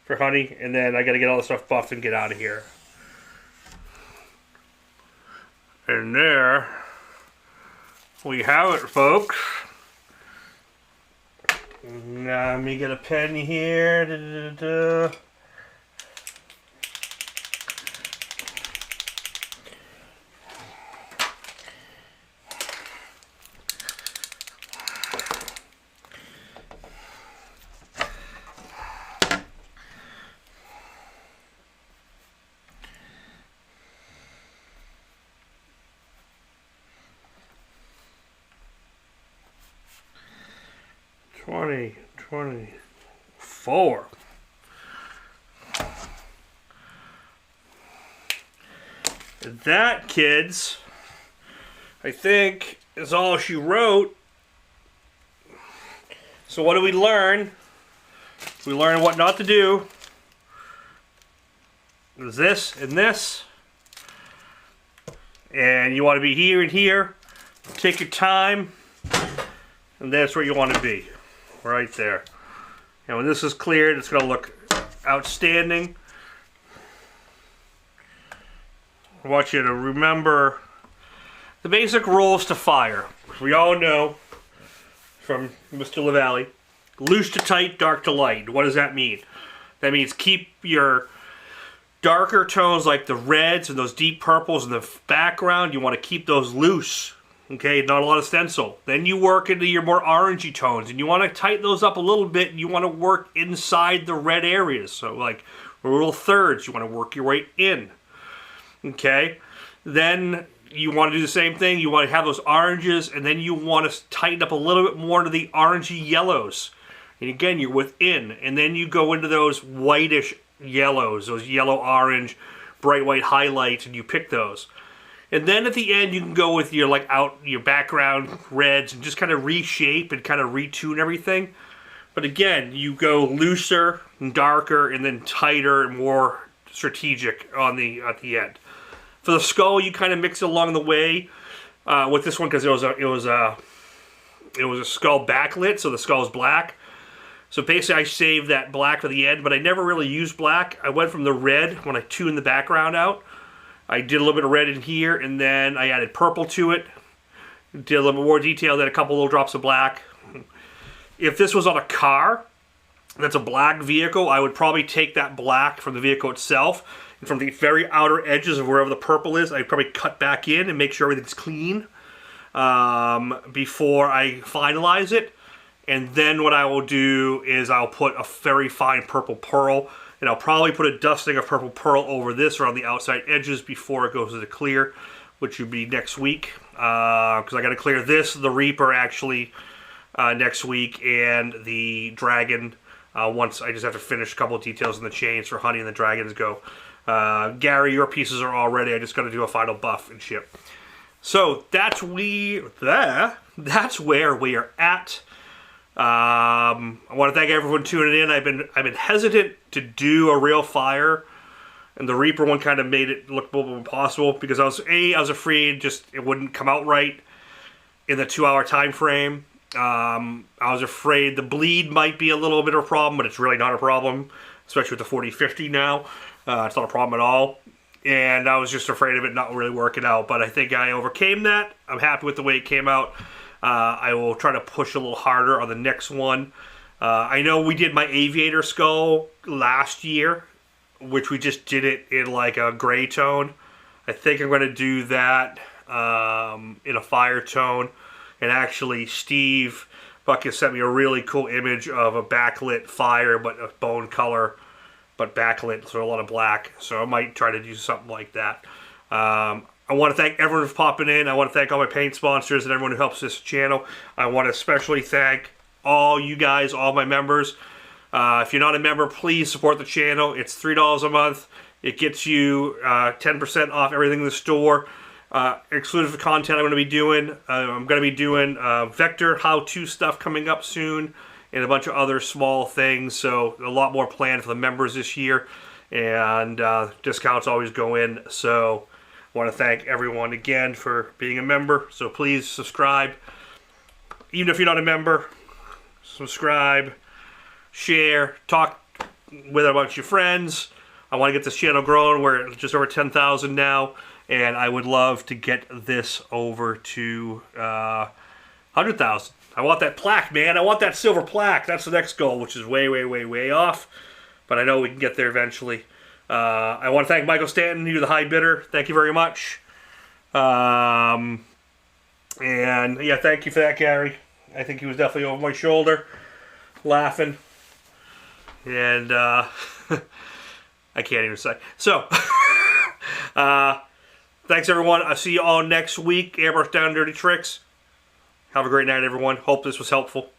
for Honey. And then I gotta get all the stuff buffed and get out of here. And there we have it, folks. Now, let me get a pen here. Da. 2024. That, kids, I think is all she wrote. So what do we learn? We learn what not to do. There's this and this. And you want to be here and here. Take your time. And that's where you want to be. Right there. And when this is cleared, it's going to look outstanding. I want you to remember the basic rules to fire. We all know from Mr. Lavallee. Loose to tight, dark to light. What does that mean? That means keep your darker tones like the reds and those deep purples in the background. You want to keep those loose. Okay, not a lot of stencil. Then you work into your more orangey tones, and you want to tighten those up a little bit, and you want to work inside the red areas. So like little thirds, you want to work your way in. Okay, then you want to do the same thing. You want to have those oranges, and then you want to tighten up a little bit more to the orangey yellows. And again, you're within, and then you go into those whitish yellows, those yellow-orange, bright white highlights, and you pick those. And then at the end, you can go with your your background reds and just kind of reshape and kind of retune everything. But again, you go looser and darker, and then tighter and more strategic at the end. For the skull, you kind of mix it along the way with this one because it was a skull backlit, so the skull is black. So basically, I saved that black for the end, but I never really used black. I went from the red when I tuned the background out. I did a little bit of red in here, and then I added purple to it. Did a little bit more detail, then a couple little drops of black. If this was on a car, that's a black vehicle, I would probably take that black from the vehicle itself, and from the very outer edges of wherever the purple is, I'd probably cut back in and make sure everything's clean before I finalize it. And then what I will do is I'll put a very fine purple pearl, and I'll probably put a dusting of purple pearl over this around the outside edges before it goes to the clear, which would be next week. Because I got to clear this, the Reaper actually next week, and the Dragon once I just have to finish a couple of details in the chains for Honey and the Dragons go. Gary, your pieces are all ready. I just got to do a final buff and ship. So that's where we are at. I want to thank everyone tuning in. I've been hesitant to do a real fire, and the Reaper one kind of made it look a little impossible because I was afraid just it wouldn't come out right in the 2-hour time frame. I was afraid the bleed might be a little bit of a problem, but it's really not a problem, especially with the 4050 now. It's not a problem at all, and I was just afraid of it not really working out. But I think I overcame that. I'm happy with the way it came out. I will try to push a little harder on the next one. I know we did my aviator skull last year, which we just did it in like a gray tone. I think I'm going to do that in a fire tone. And actually, Steve Bucket sent me a really cool image of a backlit fire, but a bone color, but backlit, so a lot of black. So I might try to do something like that. I want to thank everyone for popping in. I want to thank all my paint sponsors and everyone who helps this channel. I want to especially thank all you guys, all my members. If you're not a member, please support the channel. It's $3 a month. It gets you 10% off everything in the store. exclusive content I'm going to be doing. I'm going to be doing vector how-to stuff coming up soon, and a bunch of other small things. So a lot more planned for the members this year, and discounts always go in. So I want to thank everyone again for being a member. So please subscribe. Even if you're not a member, subscribe, share, talk with a bunch of your friends. I want to get this channel growing. We're just over 10,000 now, and I would love to get this over to 100,000. I want that plaque, man. I want that silver plaque. That's the next goal, which is way, way, way, way off. But I know we can get there eventually. I want to thank Michael Stanton. You're the high bidder. Thank you very much. And yeah, thank you for that, Gary. I think he was definitely over my shoulder, laughing. And I can't even say. So, thanks everyone. I'll see you all next week. Airbrush Down Dirty Tricks. Have a great night, everyone. Hope this was helpful.